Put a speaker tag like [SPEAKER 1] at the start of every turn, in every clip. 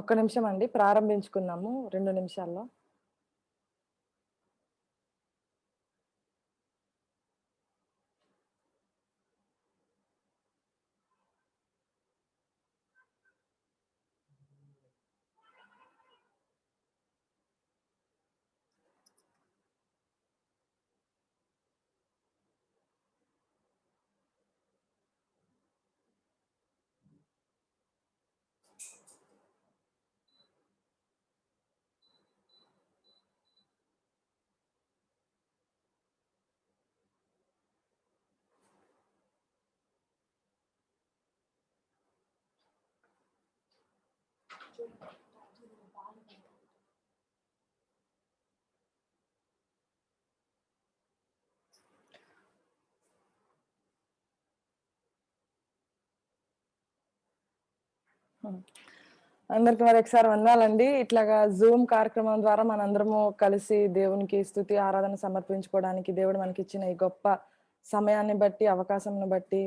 [SPEAKER 1] ఒక్క నిమిషం అండి. ప్రారంభించుకుందాము 2 నిమిషాల్లో. హ్మ్. అందరికి మరొకసారి వందనాలండి. ఇట్లాగా జూమ్ కార్యక్రమం ద్వారా మనందరము కలిసి దేవునికి స్తుతి, ఆరాధన సమర్పించుకోవడానికి దేవుడు మనకిచ్చిన ఈ గొప్ప సమయాన్ని బట్టి, అవకాశంను బట్టి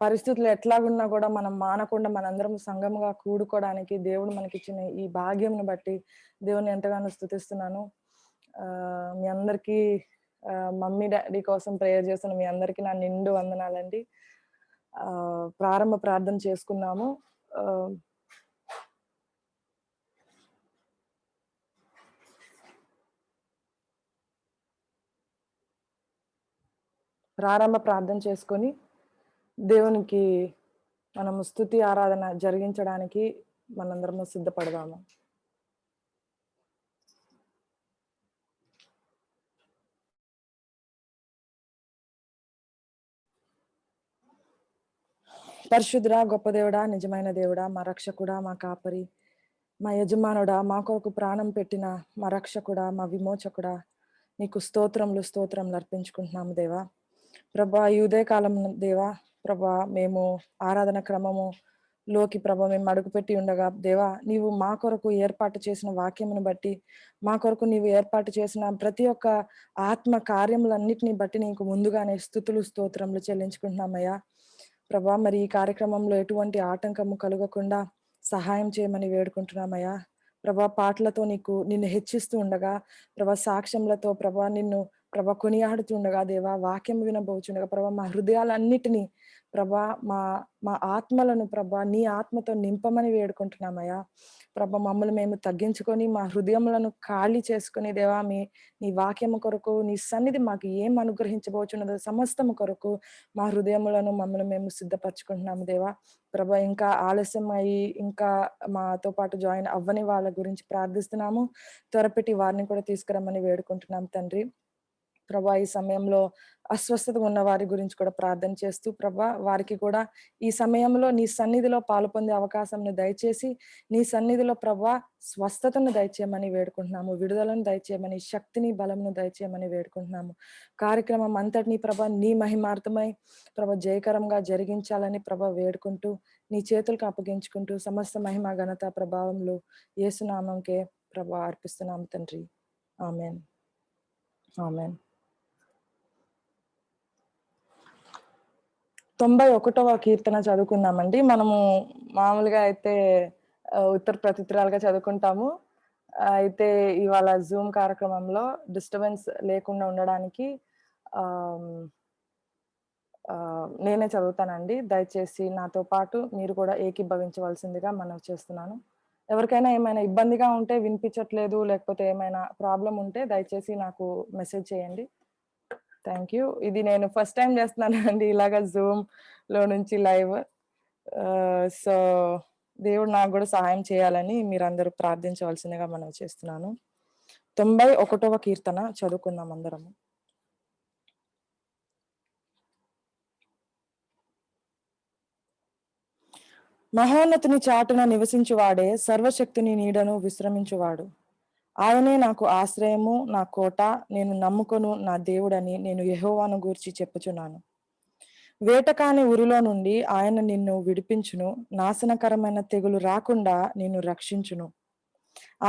[SPEAKER 1] పరిస్థితులు ఎట్లాగున్నా గూడా మనం మానకుండా మనందరం సంఘముగా కూడుకోవడానికి దేవుడు మనకిచ్చిన ఈ భాగ్యంను బట్టి దేవుడిని ఎంతగానో స్తుతిస్తున్నాను. మీ అందరికీ మమ్మీ, డ్యాడీ కోసం ప్రేయర్ చేస్తున్న మీ అందరికీ నా నిండు వందనాలండి. ప్రారంభ ప్రార్థన చేసుకుందాము. ఆహ్ ప్రారంభ ప్రార్థన చేసుకొని, దేవునికి మనము స్తుతి, ఆరాధన జరిగించడానికి మనందరము సిద్ధపడదాము. పరిశుద్ధుడా, గొప్ప దేవుడా, నిజమైన దేవుడా, మా రక్షకుడా, మా కాపరి, మా యజమానుడా, మా కొరకు ప్రాణం పెట్టిన మా రక్షకుడా, మా విమోచకుడా, నీకు స్తోత్రములు అర్పించుకుంటున్నాము దేవా. ప్రభా, ఈ ఉదయకాలం దేవా, ప్రభా, మేము ఆరాధన క్రమములోకి ప్రభా మేము అడుగుపెట్టి ఉండగా దేవా, నీవు మా కొరకు ఏర్పాటు చేసిన వాక్యమును బట్టి, మా కొరకు నీవు ఏర్పాటు చేసిన ప్రతి ఒక్క ఆత్మ కార్యములన్నిటిని బట్టి నీకు ముందుగానే స్తుతులు, స్తోత్రములు చెల్లించుకుంటున్నామయ్యా. ప్రభా, మరి ఈ కార్యక్రమంలో ఎటువంటి ఆటంకము కలుగకుండా సహాయం చేయమని వేడుకుంటున్నామయ్యా. ప్రభా, పాటలతో నిన్ను హెచ్చిస్తూ ఉండగా, ప్రభా సాక్ష్యములతో ప్రభా ప్రభా కొనియాడుతూ ఉండగా దేవా, వాక్యం వినబోచుండగా ప్రభా మా హృదయాలన్నిటినీ ప్రభా మా మా ఆత్మలను ప్రభా నీ ఆత్మతో నింపమని వేడుకుంటున్నామయ్యా. ప్రభా, మమ్మల్ని మేము తగ్గించుకొని మా హృదయములను ఖాళీ చేసుకొని దేవా, నీ వాక్యము కొరకు నీ సన్నిధి మాకు ఏం అనుగ్రహించబోచున్నదో సమస్తము కొరకు మా హృదయములను మమ్మల్ని మేము సిద్ధపరచుకుంటున్నాము దేవా. ప్రభా, ఇంకా ఆలస్యం అయ్యి ఇంకా మాతో పాటు జాయిన్ అవ్వని వాళ్ళ గురించి ప్రార్థిస్తున్నాము. త్వరపెట్టి వారిని కూడా తీసుకురమ్మని వేడుకుంటున్నాం తండ్రి. ప్రభా, ఈ సమయంలో అస్వస్థతగా ఉన్న వారి గురించి కూడా ప్రార్థన చేస్తూ ప్రభా, వారికి కూడా ఈ సమయంలో నీ సన్నిధిలో పాలుపొందే అవకాశంను దయచేసి, నీ సన్నిధిలో ప్రభా స్వస్థతను దయచేయమని వేడుకుంటున్నాము. విడుదలను దయచేయమని, శక్తిని, బలమును దయచేయమని వేడుకుంటున్నాము. కార్యక్రమం అంతటిని ప్రభా నీ మహిమార్థమై ప్రభా జయకరంగా జరిగించాలని ప్రభా వేడుకుంటూ, నీ చేతులకు అప్పగించుకుంటూ సమస్త మహిమ, ఘనత, ప్రభావములు యేసు నామంకే ప్రభా అర్పిస్తున్నాము తండ్రి. ఆమేన్. ఆమేన్. 91వ కీర్తన చదువుకుందామండి. మనము మామూలుగా అయితే ఉత్తర ప్రతుత్తరాలుగా చదువుకుంటాము. అయితే ఇవాళ జూమ్ కార్యక్రమంలో డిస్టర్బెన్స్ లేకుండా ఉండడానికి ఆహ్, నేనే చదువుతానండి. దయచేసి నాతో పాటు మీరు కూడా ఏకీభవించవలసిందిగా మనవి చేస్తున్నాను. ఎవరికైనా ఏమైనా ఇబ్బందిగా ఉంటే వినిపించట్లేదు, లేకపోతే ఏమైనా ప్రాబ్లమ్ ఉంటే దయచేసి నాకు మెసేజ్ చేయండి. Thank you. ఇది నేను ఫస్ట్ టైమ్ చేస్తున్నానండి ఇలాగ జూమ్‌లో నుంచి లైవ్. సో, దేవుడు నాకు గూడా సహాయం చేయాలని మీరందరూ ప్రార్థించవలసిందిగా మనవి చేస్తున్నాను. 91వ కీర్తన చదువుకుందాం అందరము. మహోన్నతుని చాటున నివసించువాడే సర్వశక్తుని నీడను విశ్రమించువాడు. ఆయనే నాకు ఆశ్రయము, నా కోట, నేను నమ్ముకొను నా దేవుడని నేను యెహోవాను గూర్చి చెప్పుచున్నాను. వేటకాని ఉరిలో నుండి ఆయన నిన్ను విడిపించును. నాశనకరమైన తెగులు రాకుండా నిన్ను రక్షించును.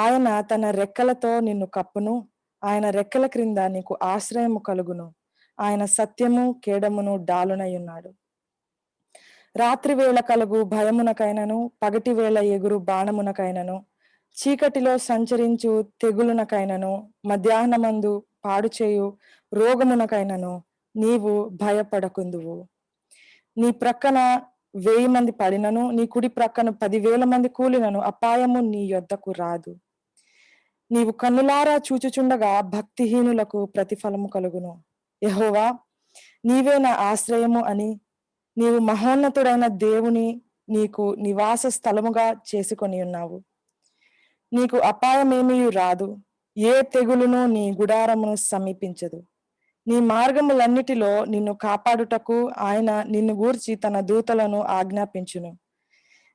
[SPEAKER 1] ఆయన తన రెక్కలతో నిన్ను కప్పును. ఆయన రెక్కల క్రింద నీకు ఆశ్రయము కలుగును. ఆయన సత్యము, కేడమును డాలునై ఉన్నాడు. రాత్రి వేళ కలుగు భయమునకైనను, పగటి వేళ ఎగురు బాణమునకైనను, చీకటిలో సంచరించు తెగులునకైనను, మధ్యాహ్నమందు పాడుచేయు రోగమునకైనను నీవు భయపడకుందువు. నీ ప్రక్కన 1000 మంది పడినను, నీ కుడి ప్రక్కన 10,000 మంది కూలినను అపాయము నీ యొద్దకు రాదు. నీవు కన్నులారా చూచుచుండగా భక్తిహీనులకు ప్రతిఫలము కలుగును. యెహోవా, నీవే నా ఆశ్రయము అని నీవు మహోన్నతుడైన దేవుని నీకు నివాస స్థలముగా చేసుకొని ఉన్నావు. నీకు అపాయమేమీ రాదు, ఏ తెగులును నీ గుడారమును సమీపించదు. నీ మార్గములన్నిటిలో నిన్ను కాపాడుటకు ఆయన నిన్ను గూర్చి తన దూతలను ఆజ్ఞాపించును.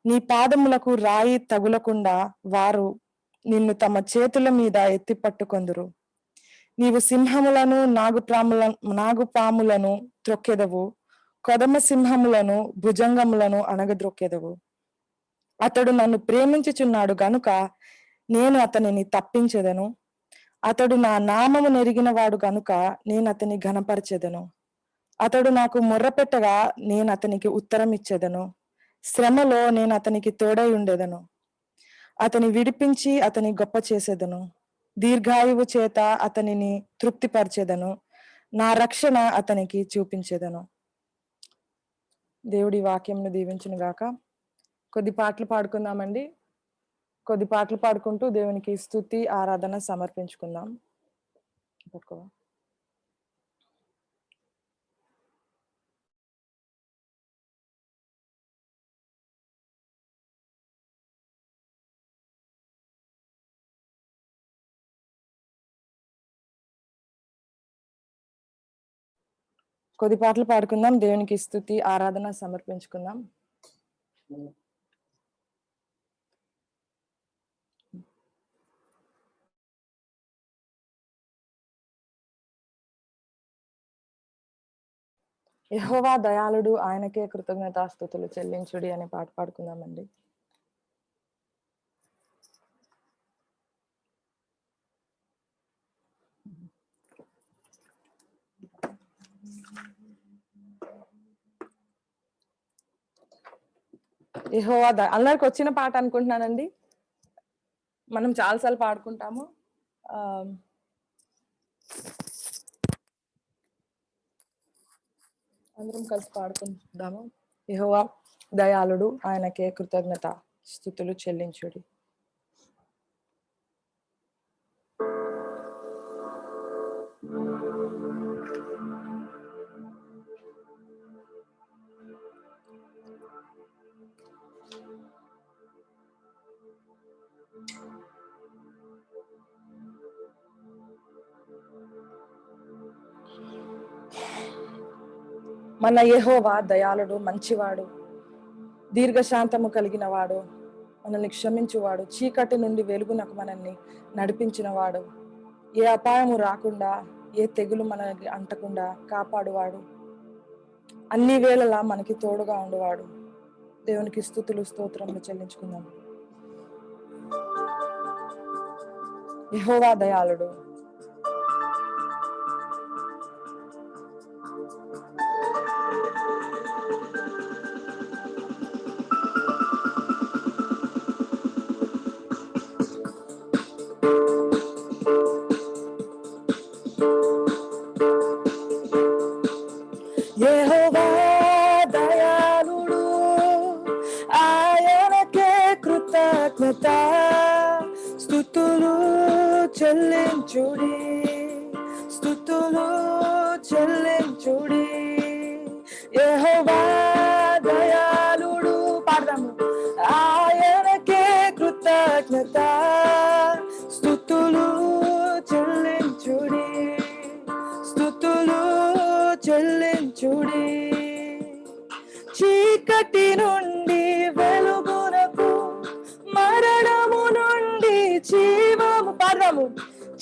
[SPEAKER 1] నీ పాదములకు రాయి తగులకుండా వారు నిన్ను తమ చేతుల మీద ఎత్తి పట్టుకొందురు. నీవు సింహములను నాగుపాములను త్రొక్కెదవు, కొదమ సింహములను భుజంగములను అణగద్రొక్కెదవు. అతడు నన్ను ప్రేమించుచున్నాడు గనుక నేను అతనిని తప్పించెదను. అతడు నా నామము నెరిగిన వాడు గనుక నేను అతని ఘనపరచెదను. అతడు నాకు మొర్రపెట్టగా నేను అతనికి ఉత్తరం ఇచ్చెదను. శ్రమలో నేను అతనికి తోడై ఉండెదను. అతని విడిపించి అతని గొప్ప చేసేదను. దీర్ఘాయువు చేత అతనిని తృప్తిపరిచెదను. నా రక్షణ అతనికి చూపించెదను. దేవుడి వాక్యంను దీవించును గాక. కొద్ది పాటలు పాడుకుందామండి. కొద్ది పాటలు పాడుకుంటూ దేవునికి స్తుతి ఆరాధన సమర్పించుకుందాం. పట్టుకోవా. కొద్ది పాటలు పాడుకుందాం, దేవునికి స్తుతి ఆరాధన సమర్పించుకుందాం. యెహోవా దయాళుడు, ఆయనకే కృతజ్ఞతాస్తుతులు చెల్లించుడి అనే పాట పాడుకుందామండి. యెహోవా అందరికి వచ్చిన పాట అనుకుంటున్నానండి. మనం చాలాసార్లు పాడుకుంటాము. అందరం కలిసి పాడుకుందాము. యెహోవా దయాళుడు, ఆయనకే కృతజ్ఞత స్తుతులు చెల్లించుడి. మన యెహోవా దయాళుడు, మంచివాడు, దీర్ఘశాంతము కలిగిన వాడు, మనల్ని క్షమించువాడు, చీకటి నుండి వెలుగునకు మనల్ని నడిపించినవాడు, ఏ అపాయము రాకుండా ఏ తెగులు మనకి అంటకుండా కాపాడువాడు, అన్ని వేళలా మనకి తోడుగా ఉండేవాడు. దేవునికి స్తుతులు స్తోత్రములు చెల్లించుకుందాం. యెహోవా దయాళుడు. యెహోవా దయాళుడు, ఆయనకే కృతజ్ఞత స్తుతులు చెల్లించుడి, స్తుతులు చెల్లించుడి. యెహోవా దయాళుడు, పాడదాము. ఆయనకే కృతజ్ఞత స్తుతులు చెల్లించుడి, స్తుతులు చెల్లించుడి. చీకటి నుండి వెలుగునకు, మరణము నుండి జీవము, పాడదాము.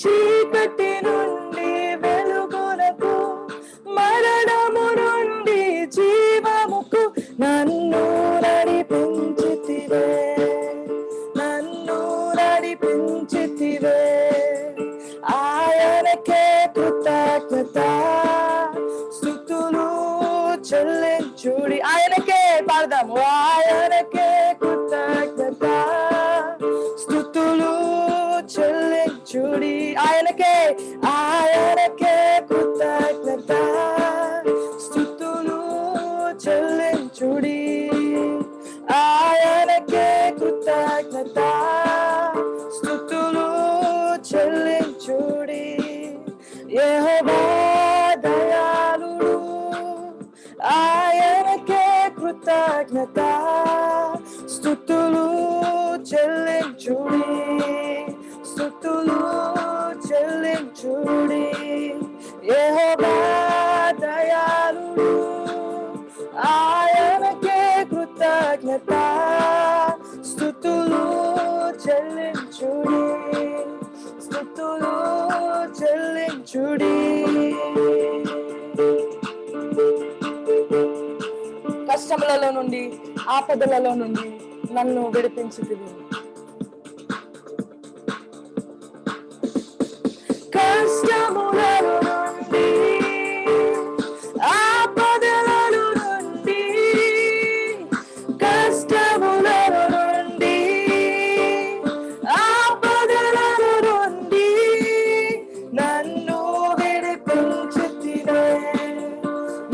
[SPEAKER 1] చీకటి నుండి వెలుగునకు, మరణము నుండి జీవముకు నన్ను నడిపించితివే, నన్ను నడిపించితివే. ఆయనకే కృతజ్ఞత స్తుతులు చెల్లించుడి. ఆయనకే పాడదాం. ఆయనకే కృతజ్ఞత స్తుతులు చెల్లించుడి. ఆయనకే కృతజ్ఞత స్తుతులు చెల్లించుడి. ఆయనకే కృతజ్ఞత స్తుతులు చెల్లించుడి. యెహోవా దయాళుడు, ఆయనకే కృతజ్ఞత స్తుతులు చెల్లించుడి. స్తుతులు చెల్లించుడి. యెహోవా దయాళుడు, ఆయనకే కృతజ్ఞత స్తుతులు చెల్లించుడి. స్తుతులు చెల్లించుడి. కష్టములలో నుండి, ఆపదలలో నుండి నన్ను విడిపించుతివి. కష్టములలో నుండి, ఆపదలలో నుండి, కష్టములలో నుండి, ఆపదలలో నుండి నన్ను విడిపించుతివే.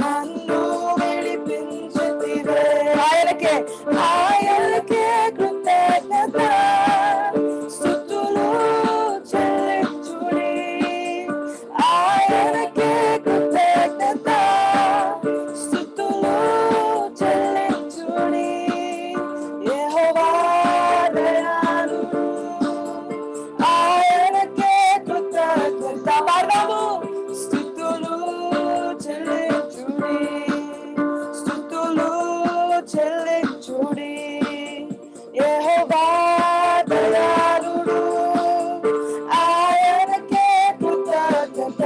[SPEAKER 1] నన్ను విడిపించుతివే. ఆయనకే కృతజ్ఞత స్తుతులు చెల్లించుడి. ఆయనకే కృతజ్ఞత స్తుతులు చెల్లించుడి. యెహోవా దయాళుడు, ఆయనకే కృతజ్ఞత పాడదాము. స్తుతులు చెల్లించుడి. స్తుతులు చెల్లించుడి. యెహోవా దయాళుడు, ఆయనకే కృతజ్ఞత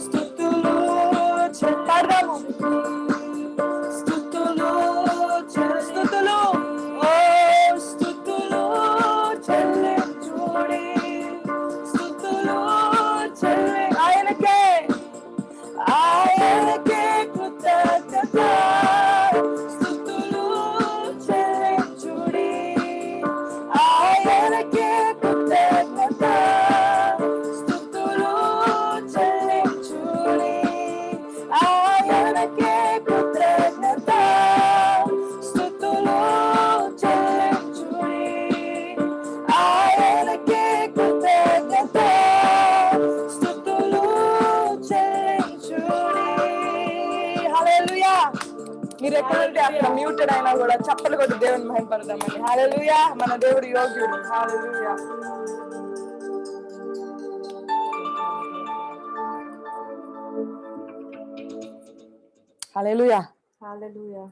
[SPEAKER 1] స్తుతులు పాడదాము. స్తుతులు స్తుతులు ఓ స్తుతులు చెల్లించుడి. స్తుతులు ఆయనకే కృతజ్ఞత స్తుతులు చెల్లించుడి. ఆయనకే కృతజ్ఞత స్తుతులు చెల్లించుడి. ఆయనకే కృతజ్ఞత స్తుతులు చెల్లించుడి. ఆయనకే కృతజ్ఞత స్తుతులు చెల్లించుడి. హల్లెలూయా. మీరు ఎక్కడుంటే అక్కడ మ్యూటెడ్ అయినా కూడా చప్పలు కొట్టి దేవుని మహిమపడదామండి. హల్లెలూయా. మన దేవుడు యోగ్యుడు. హల్లెలూయా. హల్లెలూయా. హల్లెలూయా.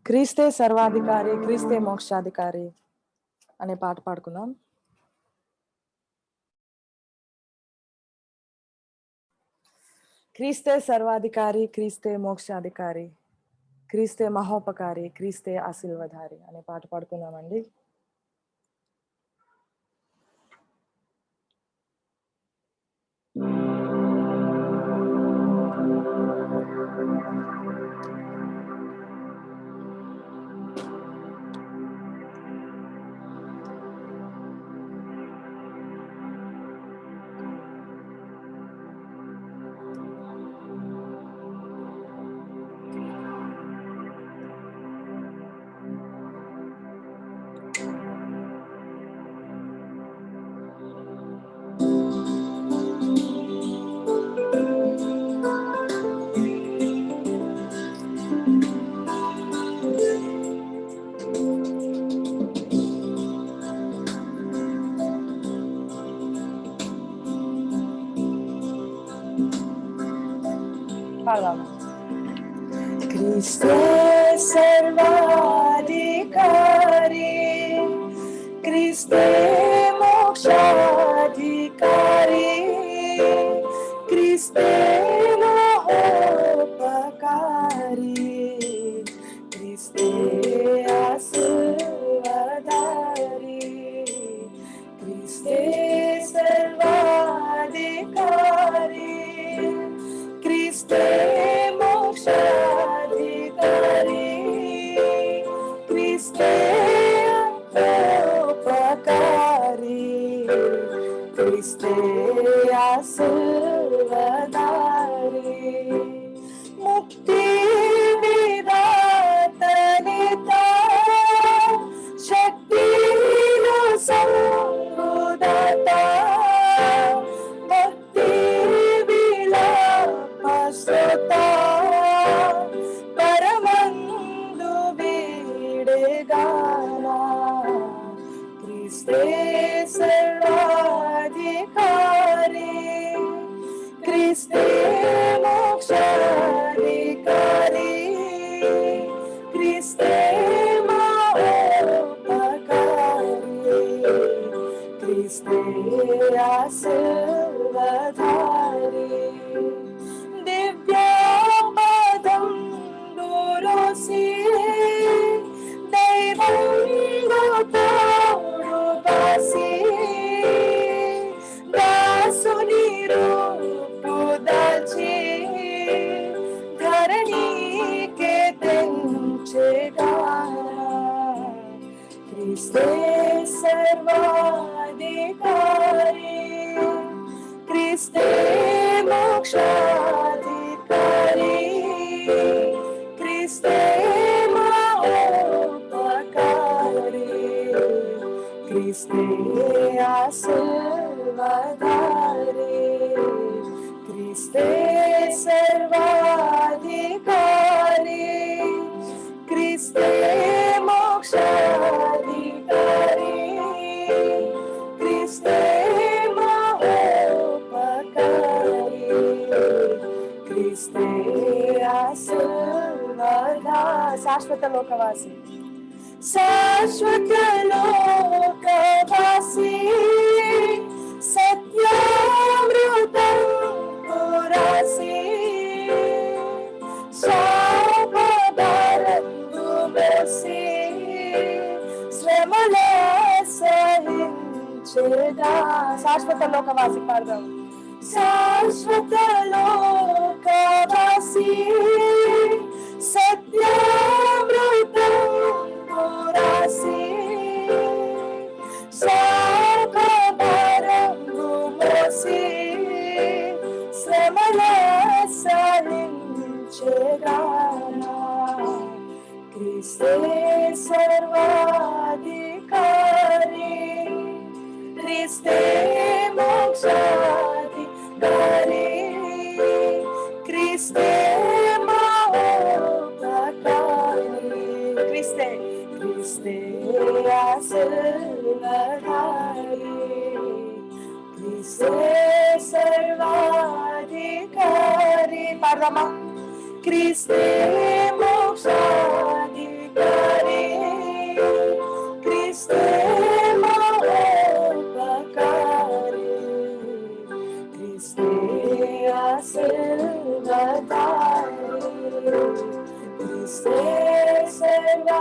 [SPEAKER 1] క్రీస్తే సర్వాధికారి, క్రీస్తే మోక్షాధికారి అనే పాట పాడుకుందాం. క్రీస్తే సర్వాధికారి, క్రీస్తే మోక్షాధికారి, క్రీస్తే మహోపకారి, క్రీస్తే ఆశీర్వాదారి అనే పాట పాడుకుందామండి. क्रिस्ते सर्वाधिकारी, क्रिस्ते मोक्षाधिकारी, क्रिस्ते महोपकारी, क्रिस्ते आशीर्वादारी, क्रिस्ते सर्वाधिकारी, क्रिस्ते సిల్వదారి ముక్తి విదాతనితా శక్తిలో సంబుదత భక్తి విలాపసుత పరమందు వీడగానా క్రీస్తే సర్వాధికారి క్రీస్తే మోక్షాధికారి క్రీస్తే మా ఉపకారి క్రీస్తే ఆశీర్వదారి దివ్యాపదం దూరోసి దైవంగా తోడు కాసి దాసుని రూపు దాల్చి ధరణికే తెంచెగానా క్రీస్తే సర్వాధికారి క్రీస్తే మోక్షాధికారి క్రీస్తే మా ఉపకారి క్రీస్తే ఆశీర్వదారి క్రీస్తే సర్వాధికారి క్రీస్తే మోక్షాధికారి క్రీస్తే మా ఉపకారి క్రీస్తే ఆశీర్వదా శాశ్వత లోకవాసి శాశ్వత లోకవాసి సత్యామృతం పురాసి శాపభారంబు మోసి శ్రమల సహించెదా శాశ్వత లోకవాసి పాడదాం శాశ్వత లోకవాసి సత్యామృతం పురాసి శాపభారంబు మోసి శ్రమల సహించెగానా క్రీస్తే సర్వాధికారి క్రీస్తే మోక్షాధికారి క్రీస్తే మా ఉపకారి క్రీస్తే క్రీస్తే ఆశీర్వదారి క్రీస్తే సర్వాధికారి పాడదామా క్రీస్తే మోక్షాధికారి క్రీస్తే మా ఉపకారి క్రీస్తే ఆశీర్వదారి క్రీస్తే సర్వాధికారి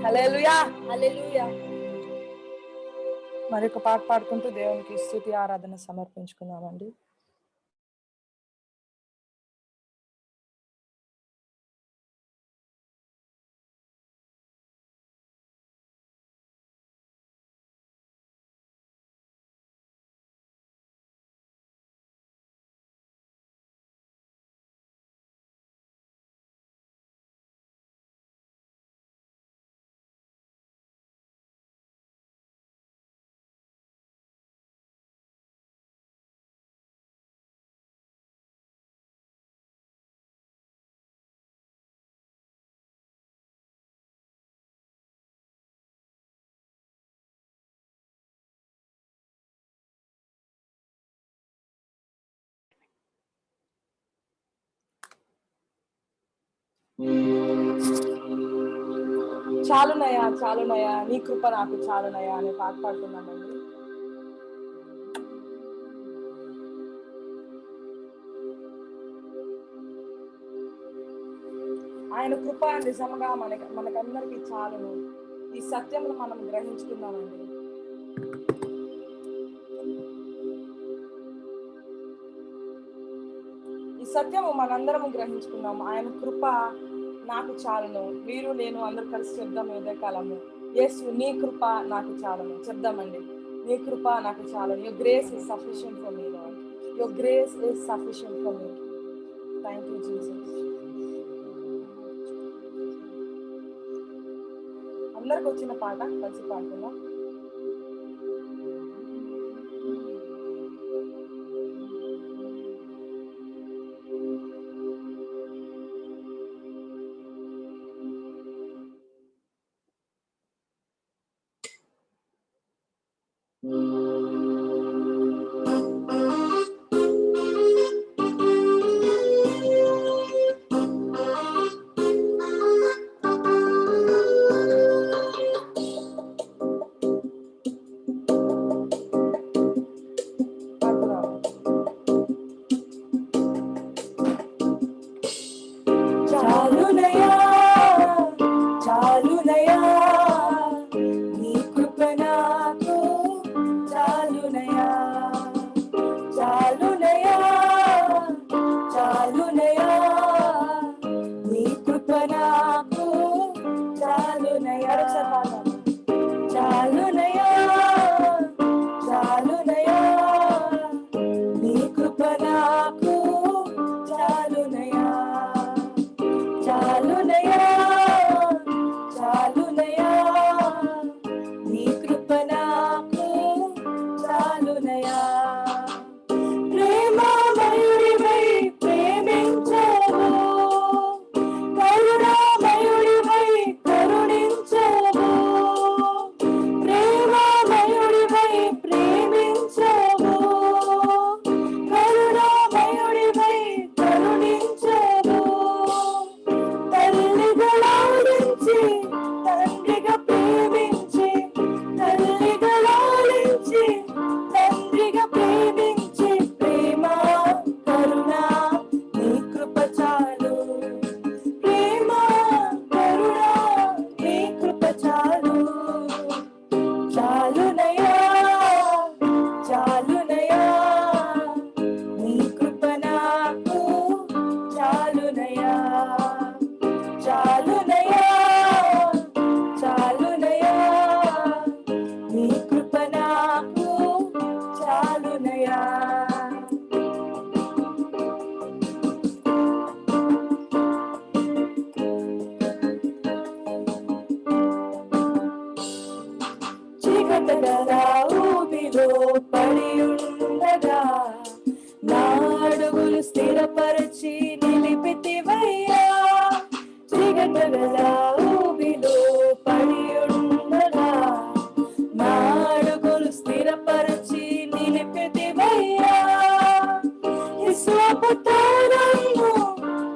[SPEAKER 1] హల్లెలూయా హల్లెలూయా మరొక పాట పాడుకుంటూ దేవునికి స్తుతి ఆరాధన సమర్పించుకుందామండి. చాలునయా చాలునయా నీ కృప నాకు చాలునయా అనే పాట పాడుతున్నామండి. ఆయన కృప నిజంగా మనకందరికి చాలును. ఈ సత్యమును మనం గ్రహించుకున్నామండి. ఈ సత్యము మనందరము గ్రహించుకున్నాము. ఆయన కృప నాకు చాలును. మీరు నేను అందరూ కలిసి చెప్దాం ఇదే కాలము. యేసు నీ కృప నాకు చాలును. చెప్దామండి, నీ కృప నాకు చాలును. Your grace is sufficient for me lord. Your grace is sufficient for me. Thank you Jesus. అందరికి వచ్చిన పాట కలిసి పాడుకుందాం. స్థిరపరచి నిలిపితివయ్యా, చిగటగల ఊబిలో పడి ఉండగా నా అడుగులు స్థిరపరచి నిలిపితివయ్యా. హిస్సోపు తారము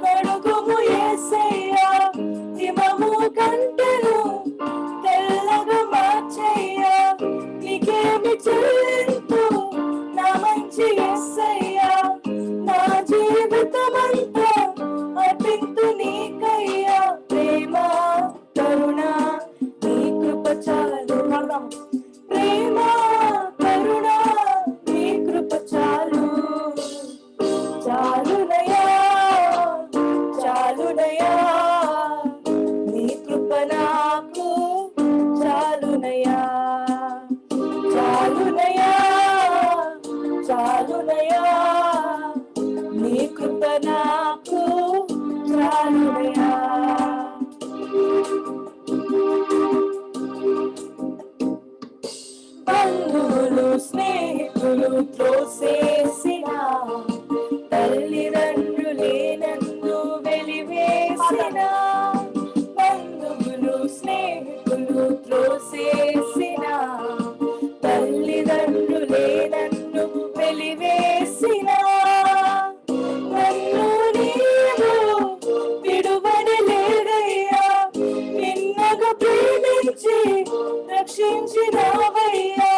[SPEAKER 1] కడుగుము యేసయ్యా, హిమము కంటెను తెల్లగా మార్చయ్యా. నీకేమి చెల్లింతు నా మంచి యేసయ్యా, నా జీవితమంతా అర్పింతు నీకయ్యా. ప్రేమ కరుణ నీ కృప చాలు, ప్రేమ కరుణ నీ కృప చాలు. చాలునయా చాలునయా నీ కృప నాకు చాలునయా. చాలునయా చాలునయా నీ కృప నాకు చాలునయా. బంధువులు స్నేహితులు త్రోసేసిన, తల్లిదండ్రులే నన్ను వెలివేసిన. బంధువులు స్నేహితులు త్రోసేసిన, తల్లిదండ్రులే నన్ను వెలివేసిన. నన్ను నీవు విడువని లేదయ్యా, నిన్నగా ప్రేమించి రక్షించినవయ్యా.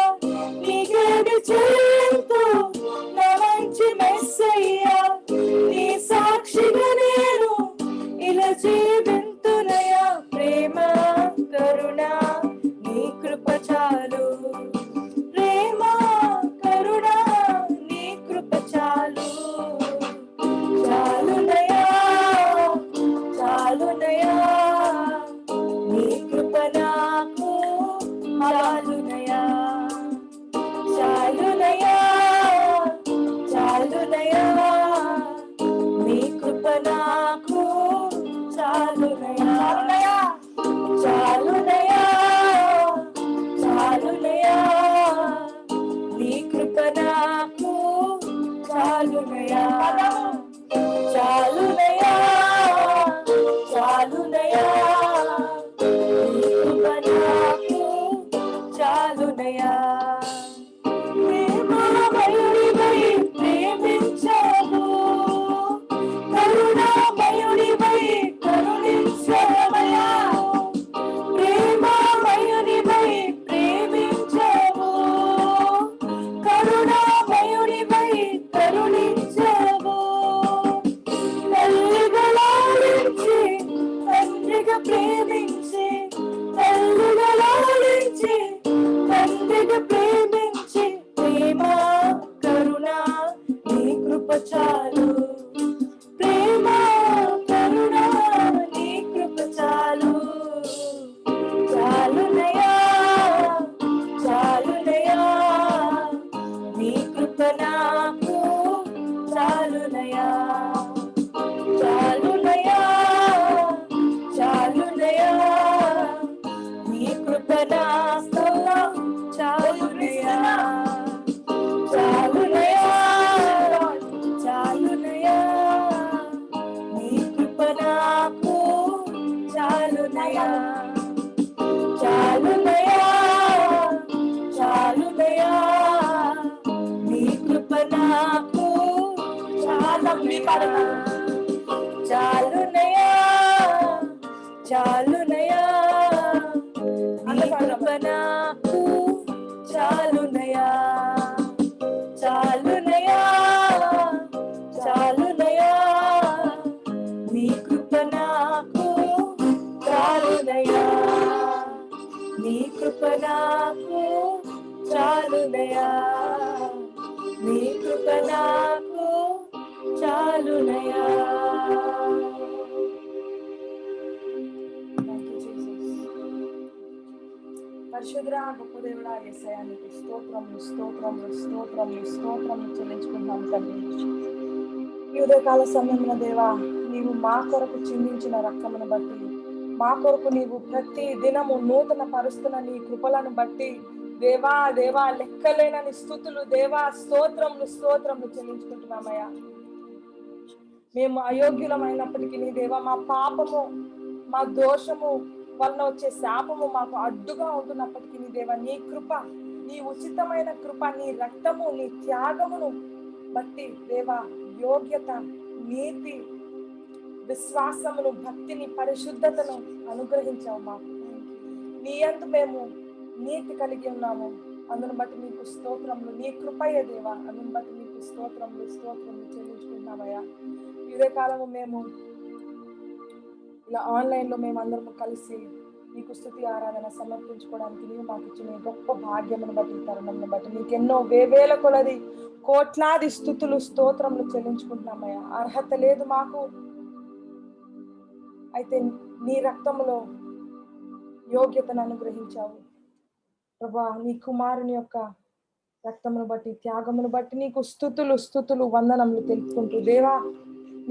[SPEAKER 1] వేగ ప్రేమించే ప్రేమ కరుణ నీ కృప చాలు, ప్రేమ కరుణ నీ కృప చాలు, చాలునయా చాలునయా నీ కృప నాకు చాలునయా, చాలునయా చాలునయా నీ కృప నాకు చాలునయా, చాలునయా చాలునయా నీ కృప నాకు చాలునయా, చాలునయా చాలునయా నీ కృప నాకు చాలునయా, చాలునయా చాలునయా నీ కృప నాకు చాలునయా, చాలునయా చాలునయా నీ కృప నాకు చాలునయా, నీ కృప నాకు చాలునయా, నీ కృప నాకు చాలునయా. పరిశుద్ధుడా గొప్ప దేవుడా యేసయ్యా నీకు స్తోత్రములు స్తోత్రములు స్తోత్రములు స్తోత్రములు చెల్లించుకుంటాం తండ్రి. ఈ ఉదయకాల సమయంలో దేవా నీవు మా కొరకు చిందించిన రక్తమును బట్టి, మా కొరకు నీవు ప్రతి దినము నూతన పరుస్తున్న నీ కృపలను బట్టి దేవా దేవా లెక్కలేనని స్తుతులు దేవా స్తోత్రములు స్తోత్రములు చెల్లించుకుంటున్నామయ్యా. మేము అయోగ్యులమైనప్పటికీ నీ దేవా మా పాపము మా దోషము వలన వచ్చే శాపము మాకు అడ్డుగా ఉంటున్నప్పటికీ నీ దేవా నీ కృప, నీ ఉచితమైన కృప, నీ రక్తము, నీ త్యాగమును బట్టి దేవా యోగ్యత, నీతి, విశ్వాసమును, భక్తిని, పరిశుద్ధతను అనుగ్రహించావు మాకు. నీ యందు మేము నీతి కలిగి ఉన్నాము, అందును బట్టి నీకు స్తోత్రములు. నీ కృపయే దేవా, అందును బట్టి నీకు స్తోత్రములు స్తోత్రములు చెల్లించుకుంటున్నామయ్యా. ఇదే కాలము మేము ఇలా ఆన్లైన్లో మేము అందరము కలిసి నీకు స్తుతి ఆరాధన సమర్పించుకోవడానికి నీవు మాకు ఇచ్చిన గొప్ప భాగ్యమును బట్టి, తరుణమును బట్టి నీకు ఎన్నో వేవేల కొలది కోట్లాది స్తుతులు స్తోత్రములు చెల్లించుకుంటున్నామయ్యా. అర్హత లేదు మాకు, అయితే నీ రక్తములో యోగ్యతను అనుగ్రహించావు ప్రభా. నీ కుమారుని యొక్క రక్తమును బట్టి, త్యాగమును బట్టి నీకు స్తుతులు స్తుతులు వందనములు తెలుపుకుంటూ దేవా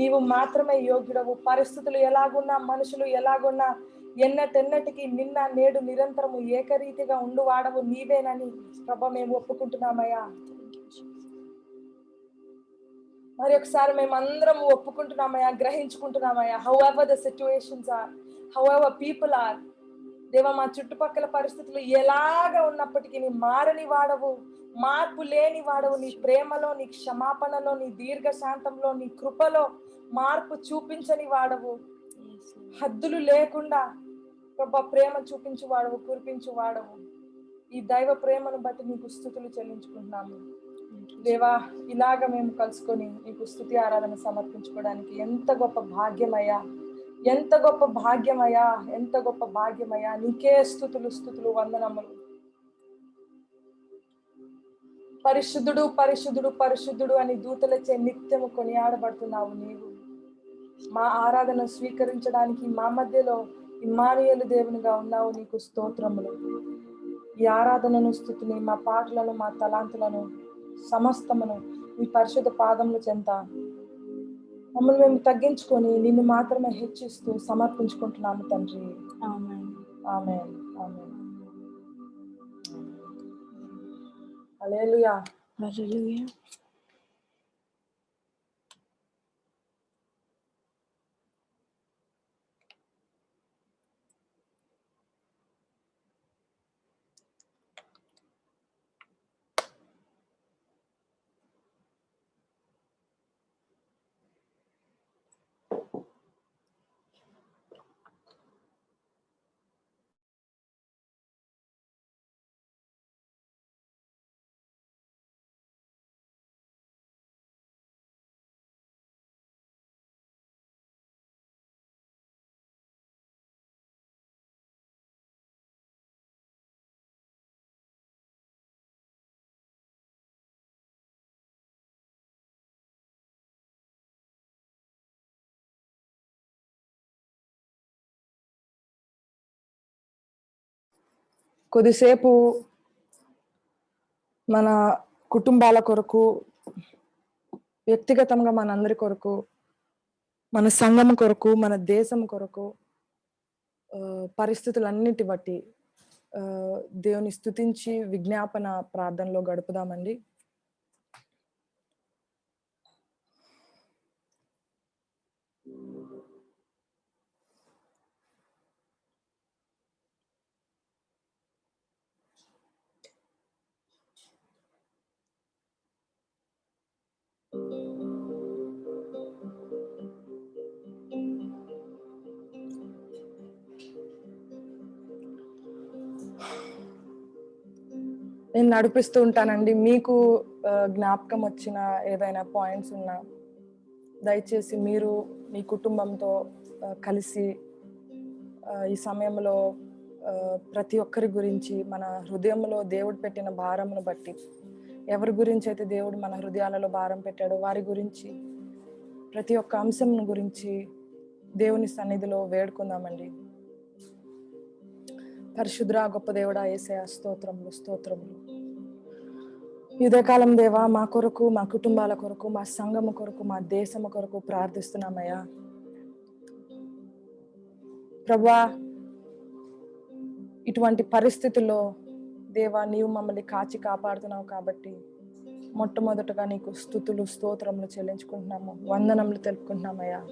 [SPEAKER 1] నీవు మాత్రమే యోగ్యుడవు. పరిస్థితులు ఎలాగున్నా, మనుషులు ఎలాగున్నా, ఎన్నటెన్నటికి నిన్న నేడు నిరంతరము ఏకరీతిగా ఉండువాడవు నీవేనని ప్రభా మేము ఒప్పుకుంటున్నామయ్యా. మరి ఒకసారి మేము అందరం ఒప్పుకుంటున్నామయ్యా, గ్రహించుకుంటున్నామయ్యా. However the situations are, however people are దేవా, మా చుట్టుపక్కల పరిస్థితులు ఎలాగ ఉన్నప్పటికీ నీ మారని వాడవు, మార్పు లేని వాడవు. నీ ప్రేమలో, నీ క్షమాపణలో, నీ దీర్ఘశాంతంలో, నీ కృపలో మార్పు చూపించని వాడవు. హద్దులు లేకుండా ప్రభా ప్రేమ చూపించు వాడవు, కురిపించు వాడవు. ఈ దైవ ప్రేమను బట్టి నీకు స్తుతులు చెల్లించుకుంటున్నాము దేవా. ఇలాగ మేము కలుసుకొని నీకు స్తుతి ఆరాధన సమర్పించుకోవడానికి ఎంత గొప్ప భాగ్యమయ్యా, ఎంత గొప్ప భాగ్యమయ్యా, ఎంత గొప్ప భాగ్యమయ్యా. నీకే స్తుతులు స్తుతులు వందనములు. పరిశుద్ధుడు పరిశుద్ధుడు పరిశుద్ధుడు అని దూతలచే నిత్యము కొనియాడబడుతున్నావు నీవు. మా ఆరాధన స్వీకరించడానికి మా మధ్యలో ఇమ్మానుయేలు దేవునిగా ఉన్నావు. నీకు స్తోత్రములు. ఈ ఆరాధనను, స్తుతిని, మా పాటలను, మా తలాంతులను సమస్తమును ఈ పరిశుద్ధ పాదముల చెంత మమ్మల్ని మేము తగ్గించుకొని నిన్ను మాత్రమే హెచ్చిస్తూ సమర్పించుకుంటున్నాము తండ్రి. ఆమేన్ ఆమేన్ ఆమేన్. హల్లెలూయా హల్లెలూయా. కొద్దిసేపు మన కుటుంబాల కొరకు, వ్యక్తిగతంగా మనందరి కొరకు, మన సంఘం కొరకు, మన దేశం కొరకు, పరిస్థితులన్నిటి బట్టి దేవుని స్తుతించి విజ్ఞాపన ప్రార్థనలో గడుపుదామండి. నేను నడిపిస్తూ ఉంటానండి. మీకు జ్ఞాపకం వచ్చిన ఏదైనా పాయింట్స్ ఉన్నా దయచేసి మీరు మీ కుటుంబంతో కలిసి ఈ సమయంలో ప్రతి ఒక్కరి గురించి మన హృదయంలో దేవుడు పెట్టిన భారమును బట్టి, ఎవరి గురించి అయితే దేవుడు మన హృదయాలలో భారం పెట్టాడో వారి గురించి, ప్రతి ఒక్క అంశం గురించి దేవుని సన్నిధిలో వేడుకుందామండి. పరిశుద్ర గొప్ప దేవుడా యేసయ్యా, స్తోత్రములు స్తోత్రములు. ఉదయకాలం దేవా, మా కొరకు, మా కుటుంబాల కొరకు, మా సంఘము కొరకు, మా దేశము కొరకు ప్రార్థిస్తున్నామయ్యా. ప్రభువా, ఇటువంటి పరిస్థితుల్లో దేవా నీవు మమ్మల్ని కాచి కాపాడుతున్నావు కాబట్టి మొట్టమొదటగా నీకు స్తుతులు స్తోత్రములు చెల్లించుకుంటున్నాము, వందనములు తెలుపుకుంటున్నామయ్యా.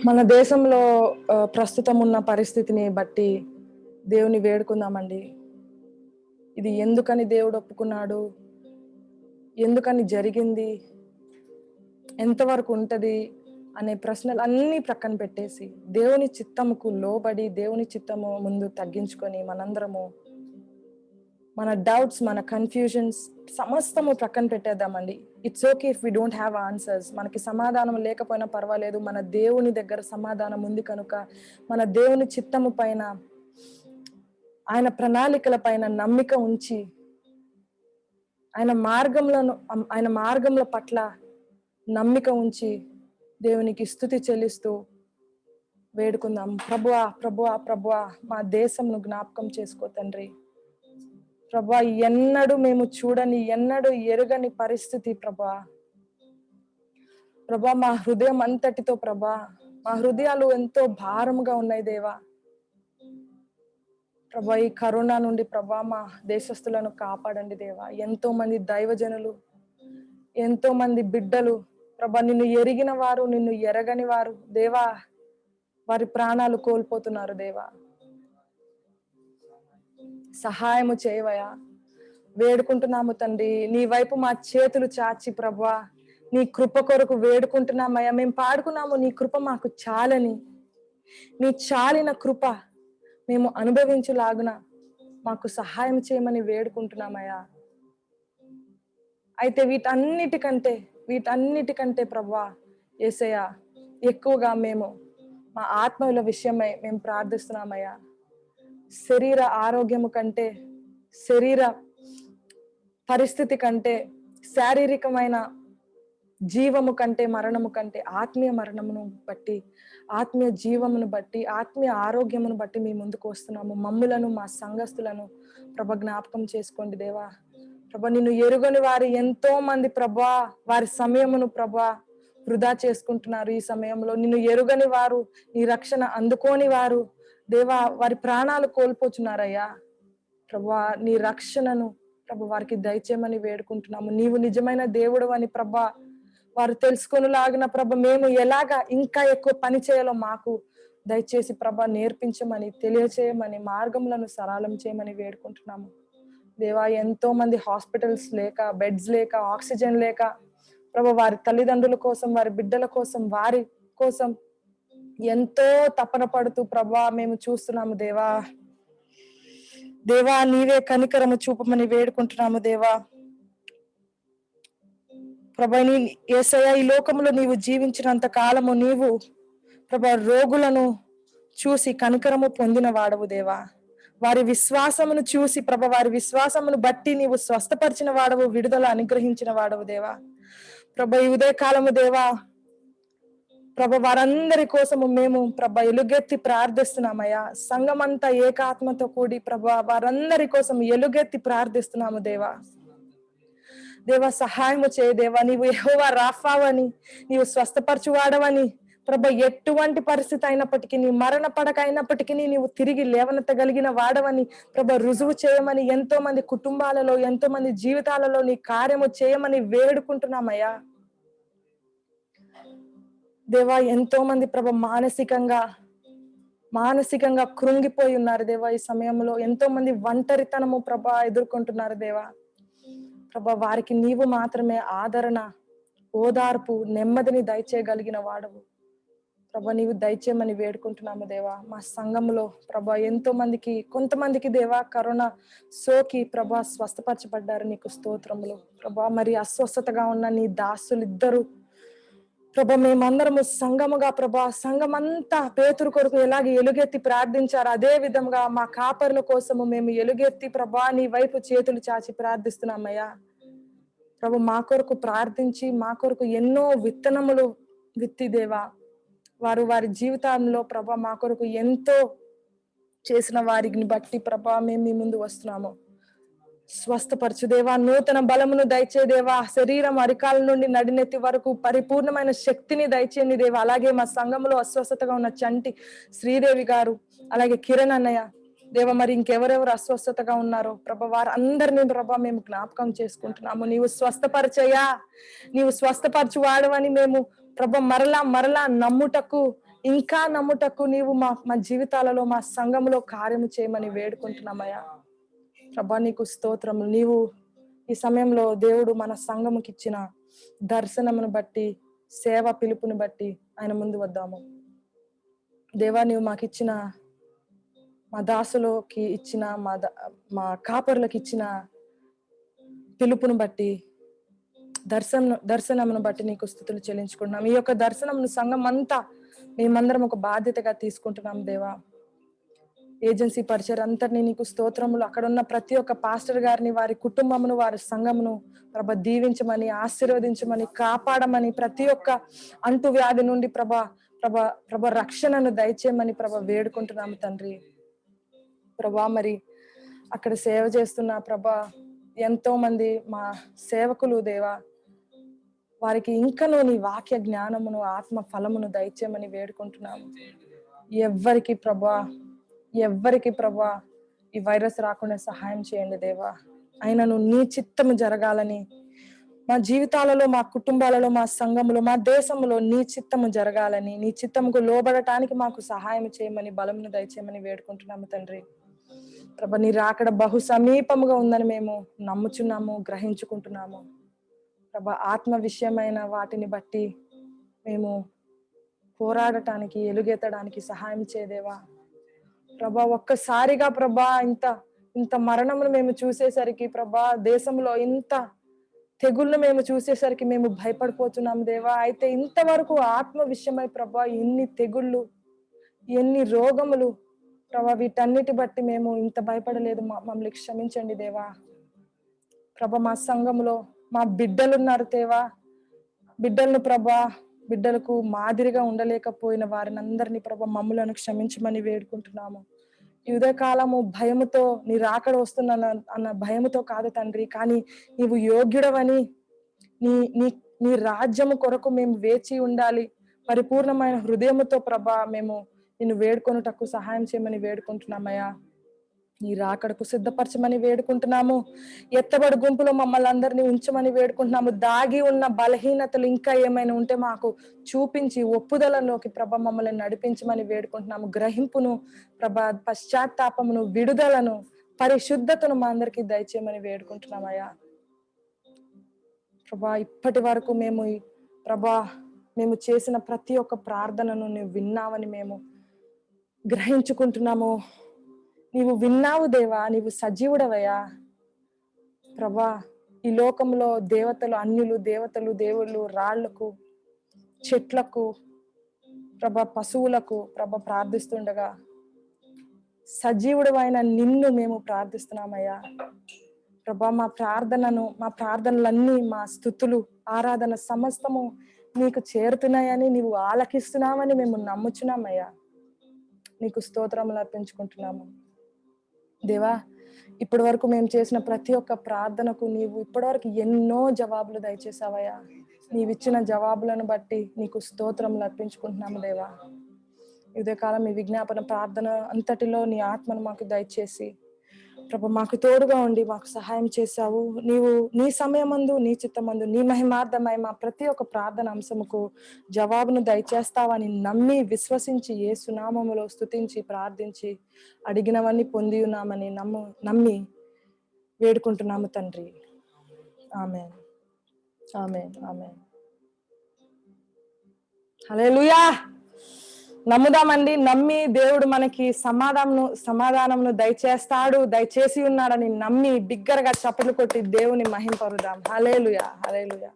[SPEAKER 1] మన దేశంలో ప్రస్తుతం ఉన్న పరిస్థితిని బట్టి దేవుని వేడుకుందామండి. ఇది ఎందుకని దేవుడు ఒప్పుకున్నాడు, ఎందుకని జరిగింది, ఎంతవరకు ఉంటది అనే ప్రశ్నలు అన్నీ ప్రక్కన పెట్టేసి దేవుని చిత్తముకు లోబడి దేవుని చిత్తము ముందు తగ్గించుకొని మనందరము మన డౌట్స్, మన కన్ఫ్యూజన్స్ సమస్తము ప్రక్కన పెట్టేద్దామండి. It's okay if we don't have answers. మనకి సమాధానం లేకపోయినా పర్వాలేదు, మన దేవుని దగ్గర సమాధానం ఉంది కనుక మన దేవుని చిత్తము పైన, ఆయన ప్రణాళికల పైన నమ్మిక ఉంచి ఆయన మార్గముల పట్ల నమ్మిక ఉంచి దేవునికి స్తుతి చెల్లిస్తూ వేడుకుందాం. ప్రభువా ప్రభువా ప్రభువా, మా దేశంను జ్ఞాపకం చేసుకో తండ్రి. ప్రభా, ఎన్నడూ మేము చూడని, ఎన్నడూ ఎరుగని పరిస్థితి ప్రభా. ప్రభా, మా హృదయం అంతటితో ప్రభా, మా హృదయాలు ఎంతో భారముగా ఉన్నాయి దేవా. ప్రభా, ఈ కరోనా నుండి ప్రభా మా దేశస్తులను కాపాడండి దేవా. ఎంతో మంది దైవజనులు, ఎంతో మంది బిడ్డలు ప్రభా, నిన్ను ఎరిగిన వారు, నిన్ను ఎరగని వారు దేవా, వారి ప్రాణాలు కోల్పోతున్నారు దేవా. సహాయము చేయవయ్యా, వేడుకుంటున్నాము తండ్రి. నీ వైపు మా చేతులు చాచి ప్రభా నీ కృప కొరకు వేడుకుంటున్నామయ్యా. మేము పాడుకున్నాము, నీ కృప మాకు చాలని, నీ చాలిన కృప మేము అనుభవించులాగున మాకు సహాయం చేయమని వేడుకుంటున్నామయ్యా. అయితే వీటన్నిటికంటే ప్రభా యేసయ్యా, ఎక్కువగా మేము మా ఆత్మల విషయమై మేము ప్రార్థిస్తున్నామయ్యా. శరీర ఆరోగ్యము కంటే, శరీర పరిస్థితి కంటే, శారీరకమైన జీవము కంటే, మరణము కంటే, ఆత్మీయ మరణమును బట్టి, ఆత్మీయ జీవమును బట్టి, ఆత్మీయ ఆరోగ్యమును బట్టి మీ ముందుకు వస్తున్నాము. మమ్ములను, మా సంఘస్థులను ప్రభ జ్ఞాపకం చేసుకోండి దేవా. ప్రభ, నిన్ను ఎరుగని వారు ఎంతో మంది ప్రభా వారి సమయమును ప్రభా వృధా చేసుకుంటున్నారు. ఈ సమయంలో నిన్ను ఎరుగని వారు, నీ రక్షణ అందుకోని వారు దేవా వారి ప్రాణాలు కోల్పోతున్నారయ్యా. ప్రభా, నీ రక్షణను ప్రభు వారికి దయచేయమని వేడుకుంటున్నాము. నీవు నిజమైన దేవుడు అని ప్రభా వారు తెలుసుకొనిలాగిన ప్రభ, మేము ఎలాగా ఇంకా ఎక్కువ పని చేయాలో మాకు దయచేసి ప్రభ నేర్పించమని, తెలియచేయమని, మార్గములను సరళం చేయమని వేడుకుంటున్నాము దేవా. ఎంతో మంది హాస్పిటల్స్ లేక, బెడ్స్ లేక, ఆక్సిజన్ లేక ప్రభ వారి తల్లిదండ్రుల కోసం, వారి బిడ్డల కోసం, వారి కోసం ఎంతో తపన పడుతూ ప్రభా మేము చూస్తున్నాము దేవా. దేవా, నీవే కనికరము చూపమని వేడుకుంటున్నాము దేవా. ప్రభా, యేసయ్యా, ఈ లోకములో నీవు జీవించినంత కాలము నీవు ప్రభా రోగులను చూసి కనికరము పొందిన వాడవు దేవా. వారి విశ్వాసమును చూసి ప్రభ, వారి విశ్వాసమును బట్టి నీవు స్వస్థపరిచిన వాడవు, విడుదల అనుగ్రహించిన వాడవు దేవా. ప్రభ, ఈ ఉదయ కాలము దేవా ప్రభా వారందరి కోసము మేము ప్రభా ఎలుగెత్తి ప్రార్థిస్తున్నామయ్యా. సంఘమంతా ఏకాత్మతో కూడి ప్రభా వారందరి కోసం ఎలుగెత్తి ప్రార్థిస్తున్నాము దేవా. దేవా సహాయము చేయ దేవా. నీవు యెహోవా రాఫావని, నీవు స్వస్థపరచువాడవని ప్రభా, ఎటువంటి పరిస్థితి అయినప్పటికీ, నీ మరణ పడక అయినప్పటికీ నీవు తిరిగి లేవనెత్తగలిగిన వాడవని ప్రభా రుజువు చేయమని, ఎంతో మంది కుటుంబాలలో, ఎంతో మంది జీవితాలలో నీ కార్యము చేయమని వేడుకుంటున్నామయ్యా. దేవా ఎంతో మంది ప్రభ మానసికంగా కృంగిపోయి ఉన్నారు దేవా. ఈ సమయంలో ఎంతో మంది ఒంటరితనము ప్రభా ఎదుర్కొంటున్నారు దేవా. ప్రభా వారికి నీవు మాత్రమే ఆదరణ, ఓదార్పు, నెమ్మదిని దయచేయగలిగిన వాడవు ప్రభా. నీవు దయచేయమని వేడుకుంటున్నాము దేవా. మా సంఘంలో ప్రభా ఎంతో మందికి, కొంతమందికి దేవా కరోనా సోకి ప్రభా స్వస్థపరచబడ్డారు. నీకు స్తోత్రములు ప్రభా. మరి అస్వస్థతగా ఉన్న నీ దాసులు ఇద్దరు ప్రభా, మేమందరము సంఘముగా ప్రభా, సంఘమంతా పేతురు కొరకు ఎలాగ ఎలుగెత్తి ప్రార్థించారు, అదే విధంగా మా కాపరుల కోసము మేము ఎలుగెత్తి ప్రభా నీ వైపు చేతులు చాచి ప్రార్థిస్తున్నామయ్యా. ప్రభు మా కొరకు ప్రార్థించి, మా కొరకు ఎన్నో విత్తనములు విత్తి దేవా, వారు వారి జీవితంలో ప్రభా మా కొరకు ఎంతో చేసిన వారిని బట్టి ప్రభా మేము మీ ముందు వస్తున్నాము. స్వస్థపరచు దేవా, నూతన బలమును దయచే దేవా. శరీరం అరికాల నుండి నడినెత్తి వరకు పరిపూర్ణమైన శక్తిని దయచేయండి దేవా. అలాగే మా సంఘంలో అస్వస్థతగా ఉన్న చంటి శ్రీదేవి గారు, అలాగే కిరణ్ అన్నయ్య దేవ, మరి ఇంకెవరెవరు అస్వస్థతగా ఉన్నారో ప్రభా వారందరినీ ప్రభా మేము జ్ఞాపకం చేసుకుంటున్నాము. నీవు స్వస్థపరచయ్యా, నీవు స్వస్థపరచు వాడవని మేము ప్రభా మరలా నమ్ముటకు, ఇంకా నమ్ముటకు నీవు మా జీవితాలలో, మా సంఘంలో కార్యము చేయమని వేడుకుంటున్నామయ్యా. ప్రభా నీకు స్తోత్రము. నీవు ఈ సమయంలో దేవుడు మన సంఘముకి ఇచ్చిన దర్శనమును బట్టి, సేవ పిలుపుని బట్టి ఆయన ముందు వద్దాము. దేవా, నీవు మాకిచ్చిన, మా దాసులకి ఇచ్చిన, మా కాపరులకు ఇచ్చిన పిలుపును బట్టి, దర్శనమును బట్టి నీకు స్తుతులు చెల్లించుకుంటున్నాం. ఈ యొక్క దర్శనమును సంఘం అంతా మేమందరం ఒక బాధ్యతగా తీసుకుంటున్నాం దేవా. ఏజెన్సీ పరిచయం అంతటినీ నీకు స్తోత్రములు. అక్కడ ఉన్న ప్రతి ఒక్క పాస్టర్ గారిని, వారి కుటుంబమును, వారి సంఘమును ప్రభ దీవించమని, ఆశీర్వదించమని, కాపాడమని, ప్రతి ఒక్క అంటు వ్యాధి నుండి ప్రభ రక్షణను దయచేయమని వేడుకుంటున్నాము తండ్రి. ప్రభా మరి అక్కడ సేవ చేస్తున్న ఎంతో మంది మా సేవకులు దేవా, వారికి ఇంకనూ నీ వాక్య జ్ఞానమును, ఆత్మ ఫలమును దయచేయమని వేడుకుంటున్నాము. ఎవ్వరికి ప్రభా ఈ వైరస్ రాకుండా సహాయం చేయండి దేవా. అయినను నీ చిత్తము జరగాలని, మా జీవితాలలో, మా కుటుంబాలలో, మా సంఘములో, మా దేశంలో నీ చిత్తము జరగాలని, నీ చిత్తముకు లోబడటానికి మాకు సహాయం చేయమని, బలమును దయచేయమని వేడుకుంటున్నాము తండ్రి. ప్రభా నీ రాకడ బహు సమీపముగా ఉందని మేము నమ్ముచున్నాము, గ్రహించుకుంటున్నాము. ప్రభా ఆత్మ విషయమైన వాటిని బట్టి మేము పోరాడటానికి, ఎలుగెత్తడానికి సహాయం చేయదేవా. ప్రభా ఒక్కసారిగా ఇంత మరణమును మేము చూసేసరికి ప్రభా, దేశంలో ఇంత తెగుళ్ళు మేము చూసేసరికి మేము భయపడిపోతున్నాం దేవా. అయితే ఇంతవరకు ఆత్మ విషయమై ప్రభా ఎన్ని తెగుళ్ళు, ఎన్ని రోగములు ప్రభా, వీటన్నిటి బట్టి మేము ఇంత భయపడలేదు. మమ్మల్ని క్షమించండి దేవా. ప్రభా మా సంఘంలో మా బిడ్డలున్నారు దేవా. బిడ్డలకు మాదిరిగా ఉండలేకపోయిన వారిని అందరినీ మమ్మలను క్షమించమని వేడుకుంటున్నాము. ఈ ఉదయకాలము భయముతో, నీ రాకడ వస్తున్న అన్న భయముతో కాదు తండ్రి, కానీ నీవు యోగ్యుడవని, నీ రాజ్యము కొరకు మేము వేచి ఉండాలి. పరిపూర్ణమైన హృదయముతో మేము నిన్ను వేడుకొనుటకు సహాయం చేయమని వేడుకుంటున్నామయ్యా. నీ రాకడకు సిద్ధపరచమని వేడుకుంటున్నాము. ఎత్తబడి గుంపులో మమ్మల్ని అందరినీ ఉంచమని వేడుకుంటున్నాము. దాగి ఉన్న బలహీనతలు ఇంకా ఏమైనా ఉంటే మాకు చూపించి ఒప్పుదలలోకి మమ్మల్ని నడిపించమని వేడుకుంటున్నాము. గ్రహింపును పశ్చాత్తాపమును, విడుదలను, పరిశుద్ధతను మా అందరికీ దయచేయమని వేడుకుంటున్నామయ్యా. ఇప్పటి వరకు మేము చేసిన ప్రతి ఒక్క ప్రార్థనను నువ్వు విన్నావని మేము గ్రహించుకుంటున్నాము. నీవు విన్నావు దేవా, నీవు సజీవుడవయ్యా. ఈ లోకంలో దేవతలు, అన్యులు, దేవతలు, దేవుళ్ళు, రాళ్లకు, చెట్లకు, పశువులకు ప్రార్థిస్తుండగా సజీవుడవైన నిన్ను మేము ప్రార్థిస్తున్నామయ్యా. మా ప్రార్థనలన్నీ, మా స్తుతులు, ఆరాధన సమస్తము నీకు చేరుతున్నాయని, నీవు ఆలకిస్తున్నామని మేము నమ్ముచున్నామయ్యా. నీకు స్తోత్రములు అర్పించుకుంటున్నాము దేవా. ఇప్పటి వరకు మేము చేసిన ప్రతి ఒక్క ప్రార్థనకు నీవు ఇప్పటివరకు ఎన్నో జవాబులు దయచేసావయ్యా. నీవిచ్చిన జవాబులను బట్టి నీకు స్తోత్రములు అర్పించుకుంటున్నాము దేవా. ఇదే కాలం మీ విజ్ఞాపన ప్రార్థన అంతటిలో నీ ఆత్మను మాకు దయచేసి ప్రభు మాకు తోడుగా ఉండి మాకు సహాయం చేశావు. నీవు నీ సమయమందు, నీ చిత్తమందు, నీ మహిమార్థమై మా ప్రతి ఒక్క ప్రార్థన అంశముకు జవాబును దయచేస్తావని నమ్మి విశ్వసించి యేసు నామములో స్తుతించి ప్రార్థించి అడిగినవన్నీ పొంది ఉన్నామని నమ్మి వేడుకుంటున్నాము తండ్రి. ఆమేన్, ఆమేన్, ఆమేన్. హల్లెలూయా. నమ్ముదామండి. నమ్మి దేవుడు మనకి సమాధానమును దయచేస్తాడు, దయచేసి ఉన్నాడని నమ్మి బిగ్గరగా చప్పట్లు కొట్టి దేవుని మహింపరుదాం. హల్లెలూయా, హల్లెలూయా.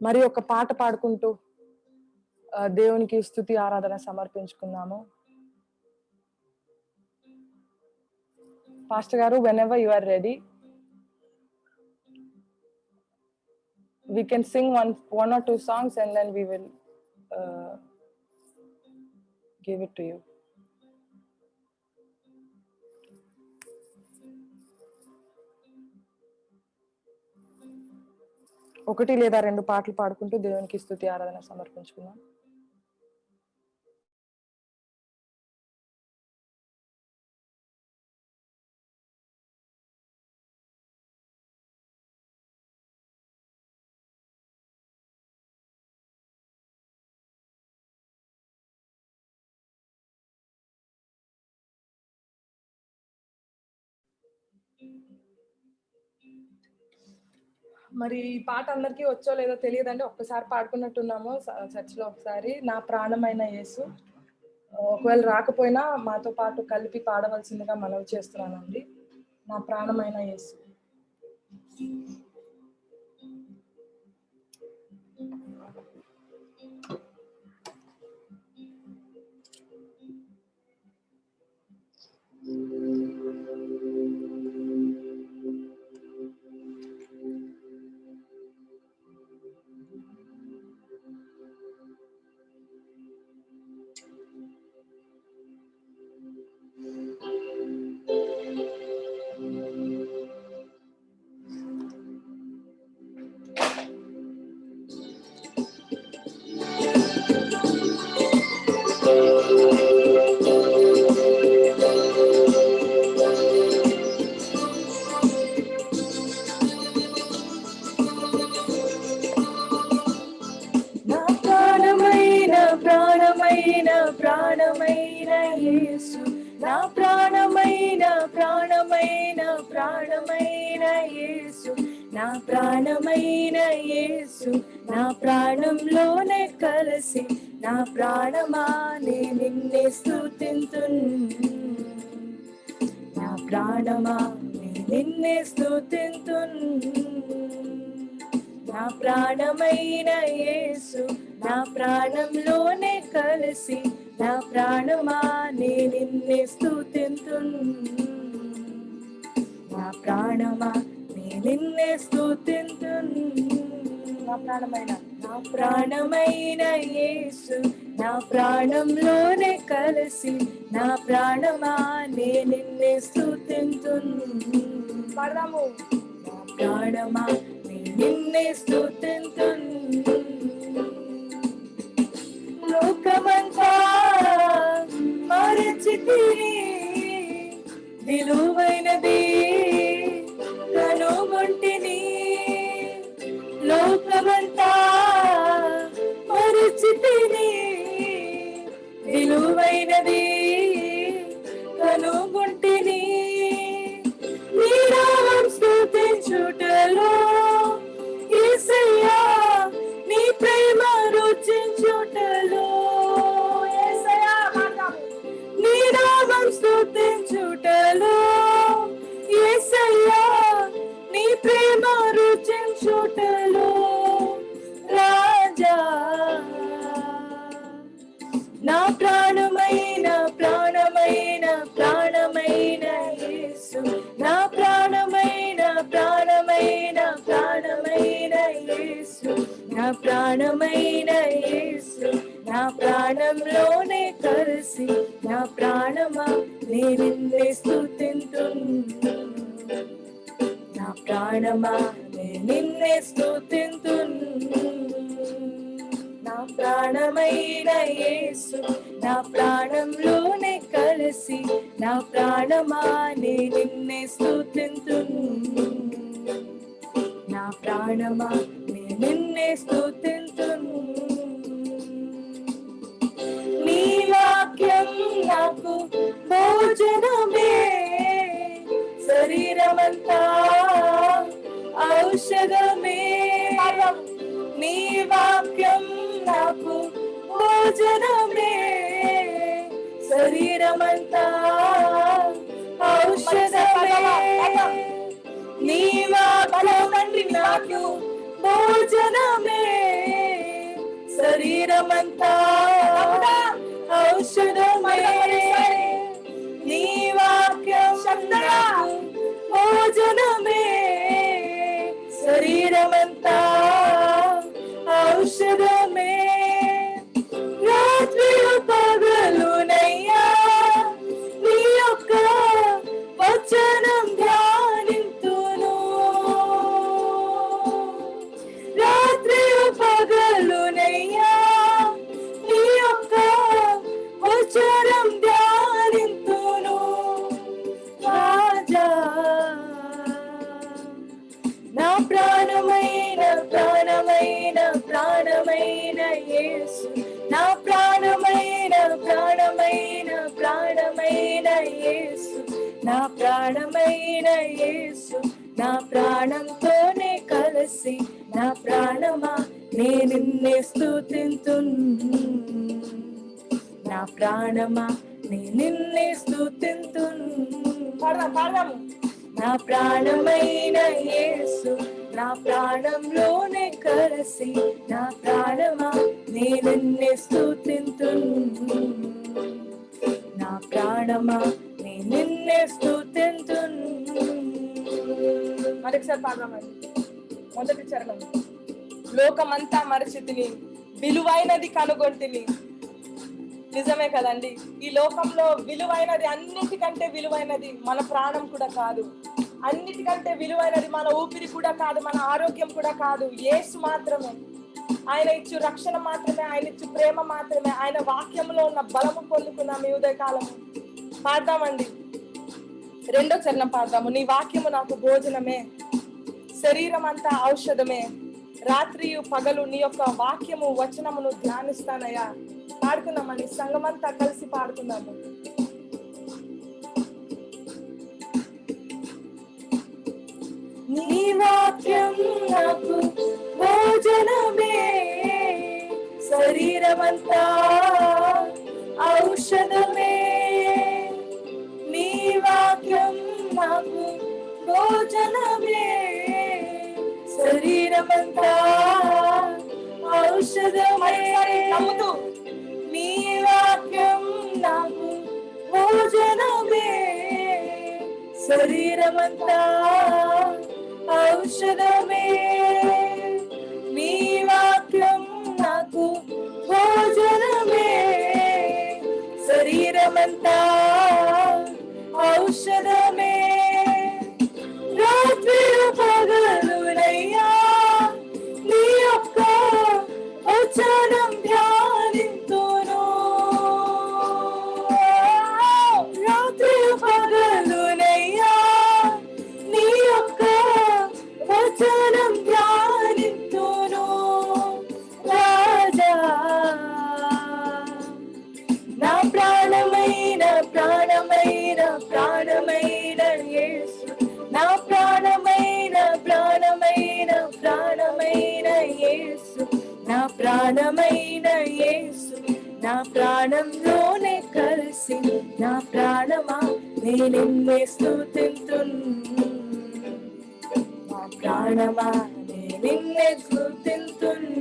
[SPEAKER 1] మరి ఒక పాట పాడుకుంటూ దేవునికి స్తుతి ఆరాధన సమర్పించుకుందాము. పాస్టర్ గారు, whenever you are ready, we can sing one or two songs and then we will give it to you. ఒకటి లేదా రెండు పాటలు పాడుకుంటూ దేవునికి స్తుతి ఆరాధన సమర్పించుకుందాం. మరి ఈ పాట అందరికీ వచ్చో లేదో తెలియదండి. ఒక్కసారి పాడుకున్నట్టున్నాము చర్చిలో ఒకసారి. నా ప్రాణమైన యేసు. ఒకవేళ రాకపోయినా మాతో పాటు కలిపి పాడవలసిందిగా మనవి చేస్తున్నానండి. నా ప్రాణమైన యేసు. ప్రాణమైన యేసు, నా ప్రాణమైన ప్రాణమైన ప్రాణమైన యేసు, నా ప్రాణమైన యేసు, నా ప్రాణంలోనే కలిసి నా ప్రాణమా నే నిన్నే స్తుతింతున్, నా ప్రాణమా నే నిన్నే స్తుతింతున్, నా ప్రాణమైన యేసు, నా ప్రాణంలోనే కలిసి నా ప్రాణమా నే నిన్నే స్తుతింతున్, నా ప్రాణమా నే నిన్నే స్తుతింతున్, నా ప్రాణమైన యేసు, నా ప్రాణంలోనే కలిసి నా ప్రాణమా నే నిన్నే స్తుతింతున్. పాడదాము. నా ప్రాణమా నే నిన్నే స్తుతింతున్. లోకమంతా మరచితిని, విలువైనది కనుగొంటిని. లోకమంతా మరచితిని, విలువైనది కనుగొంటిని. నీ నామం స్తుతించుటలో యేసయ్యా, నీ ప్రేమ రుచించుటలో యేసయ్యా, నీ నామం స్తుతించుటలో యేసయ్యా, నీ ప్రేమ రుచించుటలో రాజా. నా ప్రాణమైన ప్రాణమైన ప్రాణమైన యేసు, నా ప్రాణమైన ప్రాణమైన ప్రాణమైన యేసు, నా ప్రాణమైన యేసు నా ప్రాణంలోనే కలిసి నా ప్రాణమా నే నిన్నే స్తుతింతును నా ప్రాణమా నే నిన్నే స్తుతింతును నా ప్రాణమైన యేసు నా ప్రాణంలోనే కలిసి నా ప్రాణమా నే నిన్నే స్తుతింతును నా ప్రాణమా నే నిన్నే స్తుతింతును నీ వాక్యం నాకు భోజనమే శరీరమంతా ఔషధమే నీ వాక్యం నాకు భోజనమే శరీరమంతా ఔషధమే నీ వాక్యం నాకు భోజనమే శరీరమంతా ఔషధమే నీ వాక్యం నాకు భోజనమే శరీరమంతా ఔషధమే రాత్రి పగలునయ్యా నీ యొక్క వచనం ధ్యానింతును రాత్రి పగలునయ్యా నీ యొక్క వచనం ధ్యానింతును రాజా నా ప్రాణమైన ప్రాణమైన ప్రాణమైన యేసు నా ప్రాణమైన ప్రాణమైన ప్రాణమైన యేసు నా ప్రాణమైన యేసు నా ప్రాణంతోనే కలిసి నా ప్రాణమా నే నిన్నే స్తుతింతును నా ప్రాణమా నే నిన్నే స్తుతింతును పాడదాము నా ప్రాణమైన యేసు నా ప్రాణంలోనే కలిసి నా ప్రాణమా నే నిన్నే స్తుతింతును నా ప్రాణమా నే నిన్నే స్తుతింతును మరొకసారి పాడదామండి మొదటి చరణం లోకమంతా మరచితిని విలువైనది కనుగొంటిని నిజమే కదండి ఈ లోకంలో విలువైనది అన్నిటికంటే విలువైనది మన ప్రాణం కూడా కాదు అన్నిటికంటే విలువైనది మన ఊపిరి కూడా కాదు మన ఆరోగ్యం కూడా కాదు యేసు మాత్రమే ఆయన ఇచ్చు రక్షణ మాత్రమే ఆయన ఇచ్చు ప్రేమ మాత్రమే ఆయన వాక్యంలో ఉన్న బలము పొందుకున్నాం ఈ ఉదయకాలము పాడదామండి రెండో చరణం పాడదాము నీ వాక్యము నాకు భోజనమే శరీరం అంతా ఔషధమే రాత్రియు పగలు నీ యొక్క వాక్యము వచనమును ధ్యానిస్తానయ్యా పాడుకుందామండి సంఘమంతా కలిసి పాడుకుందాము నీ వాక్యం నాకు భోజనమే శరీరమంతా ఔషధమే నీ వాక్యం నాకు భోజనమే శరీరమంతా ఔషధమే నమ్ముతూ నీ వాక్యం నాకు భోజనమే శరీరమంతా ఔషధమే నీ వాక్యం నాకు భోజనమే శరీరమంతా ఔషధమే రాత్రి పగలునయ్యా నీ యొక్క వచనం ధ్యానింతును రాత్రి పగలునయ్యా నీ యొక్క వచనం ధ్యానింతును రాజా నా ప్రాణమైన ప్రాణమైన ప్రాణమైన యేసు నా ప్రాణమైన ప్రాణమైన ప్రాణమైన యేసు నా ప్రాణమైన యేసు నా ప్రాణంలోనే కలిసి నా ప్రాణమా నే నిన్నే స్తుతింతును నా ప్రాణమా నే నిన్నే స్తుతింతును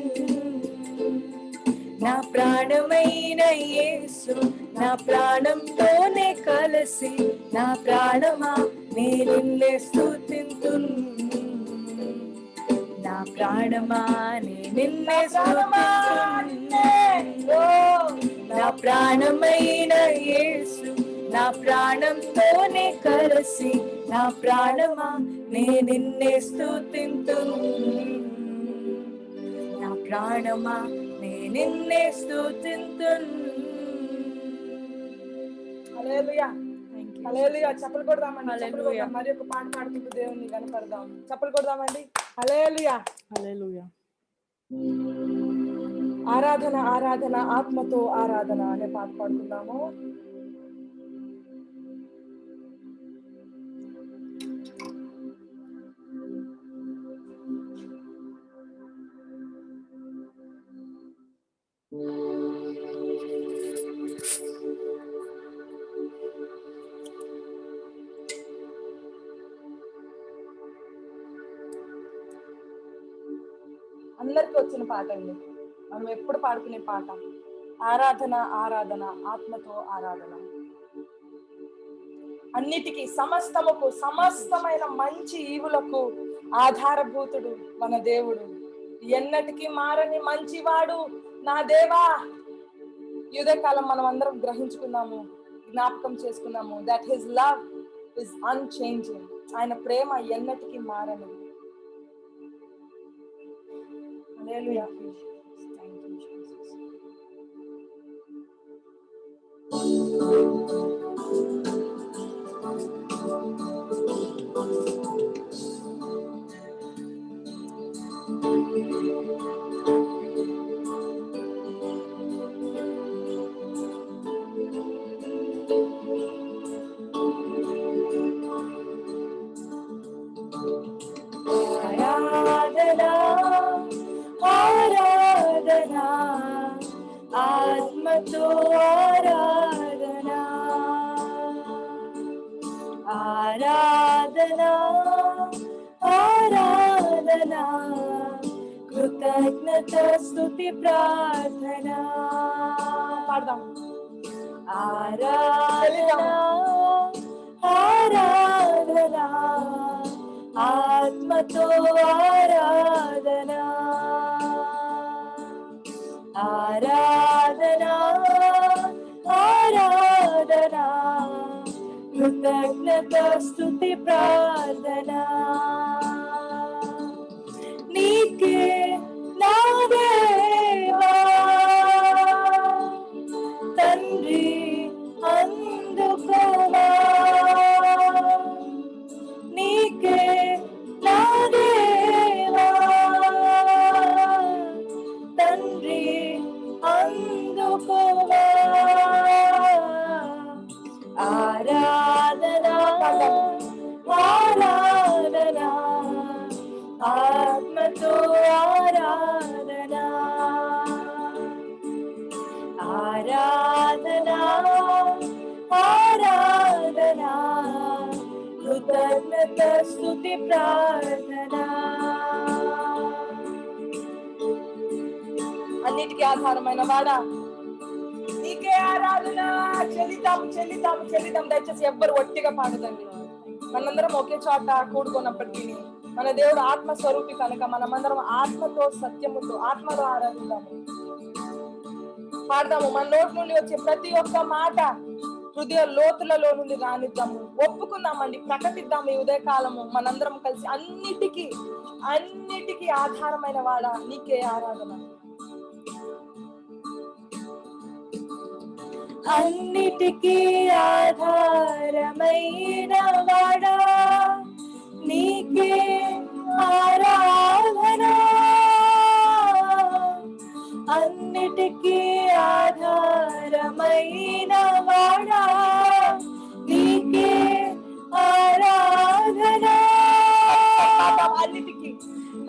[SPEAKER 1] నా ప్రాణమైన యేసు నా ప్రాణంతోనే కలిసి నా ప్రాణమా నే నిన్నే స్తుతింతును నా
[SPEAKER 2] ప్రాణమా నిన్నే స్తుతింతును. నా ప్రాణమైన యేసు నా ప్రాణంతోనే కలిసి నా ప్రాణమా నిన్నే స్తుతింతును. నా ప్రాణమా నిన్నే స్తుతింతును.
[SPEAKER 1] హల్లెలూయా, హల్లెలూయా. చప్పలు కొడదామండి, చప్పలు కొడదాం. మరి ఒక పాట పాడుకుంటూ దేవుని కనపడదాం. చప్పలు కొడదామండి. హల్లెలూయా,
[SPEAKER 2] హల్లెలూయా.
[SPEAKER 1] ఆరాధన ఆరాధన ఆత్మతో ఆరాధన అనే పాట పాడుకుందాము. అందరికి వచ్చిన పాట అండి, మనం ఎప్పుడు పాడుకునే పాట. ఆరాధన ఆరాధన ఆత్మతో ఆరాధన. అన్నిటికీ సమస్తముకు సమస్తమైన మంచి ఈవులకు ఆధారభూతుడు మన దేవుడు. ఎన్నటికీ మారని మంచివాడు నా దేవా. యుదకాలం మనం అందరం గ్రహించుకున్నాము, జ్ఞాపకం చేసుకున్నాము. That his love is unchanging. ఆయన ప్రేమ ఎన్నటికీ మారని. హల్లెలూయా.
[SPEAKER 2] ఆరాధనా ఆరాధనా ఆత్మతో ఆరాధనా. ఆరాధనా ఆరాధనా కృతజ్ఞత స్తుతి ప్రార్థనా.
[SPEAKER 1] పాడదాం.
[SPEAKER 2] ఆరాధనా ఆరాధనా ఆత్మతో ఆరాధనా. ఆరాధనా ఆరాధనా కృతజ్ఞత స్తుతి ప్రార్థనా. నీకే నా దేవా తండ్రి అందుకోవా. నీకే నా దేవా తండ్రి అందుకోవా. ఆరాధనా ఆరాధనా ఆత్మతో ఆరాధనా. ఆరాధనా ఆరాధనా కృతజ్ఞత స్తుతి ప్రార్థనా.
[SPEAKER 1] అన్నిటికీ ఆధారమైన వాడా నీకే ఆరాధన. చెల్లిద్దాం చెల్లిద్దాం చెల్లిద్దాం. దయచేసి ఎవ్వరు ఒట్టిగా పాడదండి. మనందరం ఒకే చోట కూడుకున్నప్పటికీ మన దేవుడు ఆత్మ స్వరూపి కనుక మనమందరం ఆత్మతో సత్యముతో ఆత్మలో ఆరాధిద్దాము, పాడదాము. మన నోటి నుండి వచ్చే ప్రతి ఒక్క మాట హృదయ లోతులలో నుండి రానిద్దాము. ఒప్పుకుందామండి, ప్రకటిద్దాము. ఈ ఉదయకాలము మనందరం కలిసి అన్నిటికీ ఆధారమైన వాడా నీకే ఆరాధన.
[SPEAKER 2] అన్నిటికీ ఆధారమైన వాడా నీకే ఆరాధన. అన్నిటికీ ఆధారమైన వాడా నీకే ఆరాధన.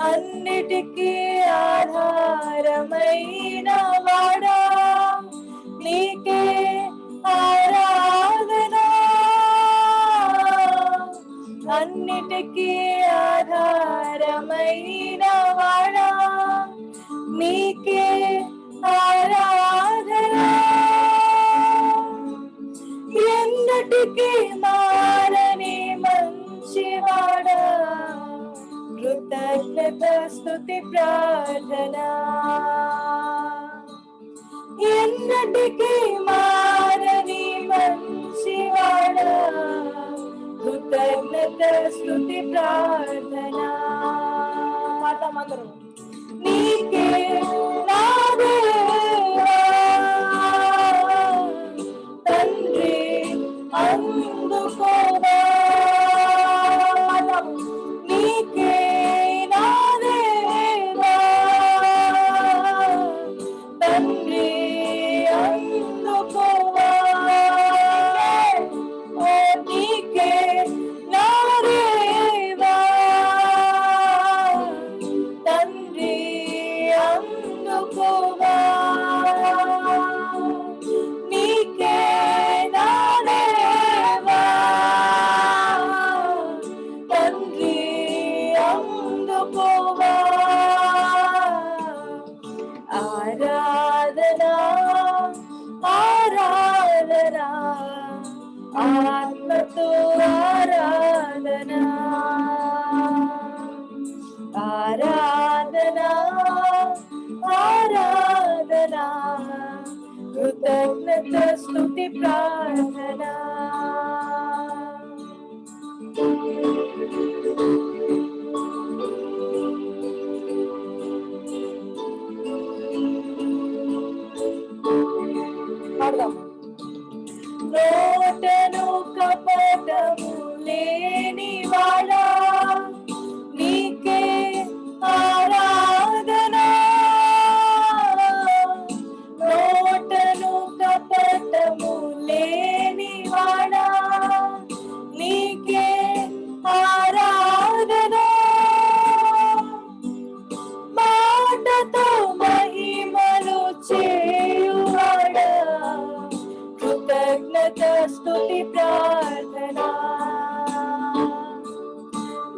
[SPEAKER 2] అన్నిటికీ ఆధారమైన వాడా నీకే ఆరాధన. అన్నిటికీ ఆధారమైన వాడా నీకే ఆరాధన. ఎన్నటికీ మారని మంచివాడా కృతజ్ఞత కృతజ్ఞత స్తుతి ప్రార్థన ఎన్నటికీ మారని మంచివాడా కృతజ్ఞత స్తుతి ప్రార్థన పాడమందరం నీకే నా దేవా తండ్రి అందుకోవా నీకే నా దేవా తండ్రి అందుకోవా ఓ నీకే నా దేవా తండ్రి అందుకోవా నీకే నా దేవా తండ్రి అందుకోవా ఆరాధనా ఆరాధనా ఆత్మతో ఆరాధనా ఆరాధనా ఆరాధనా కృతజ్ఞత స్తుతి ప్రార్థనా నోటను కపటము లేని వాడా నీకే ఆరాధనా నోటను కపటము లేని వాడా నీకే ఆరాధనా మాటతో మహిమలు చేయువాడా కృతజ్ఞత స్తుతి ప్రార్థనా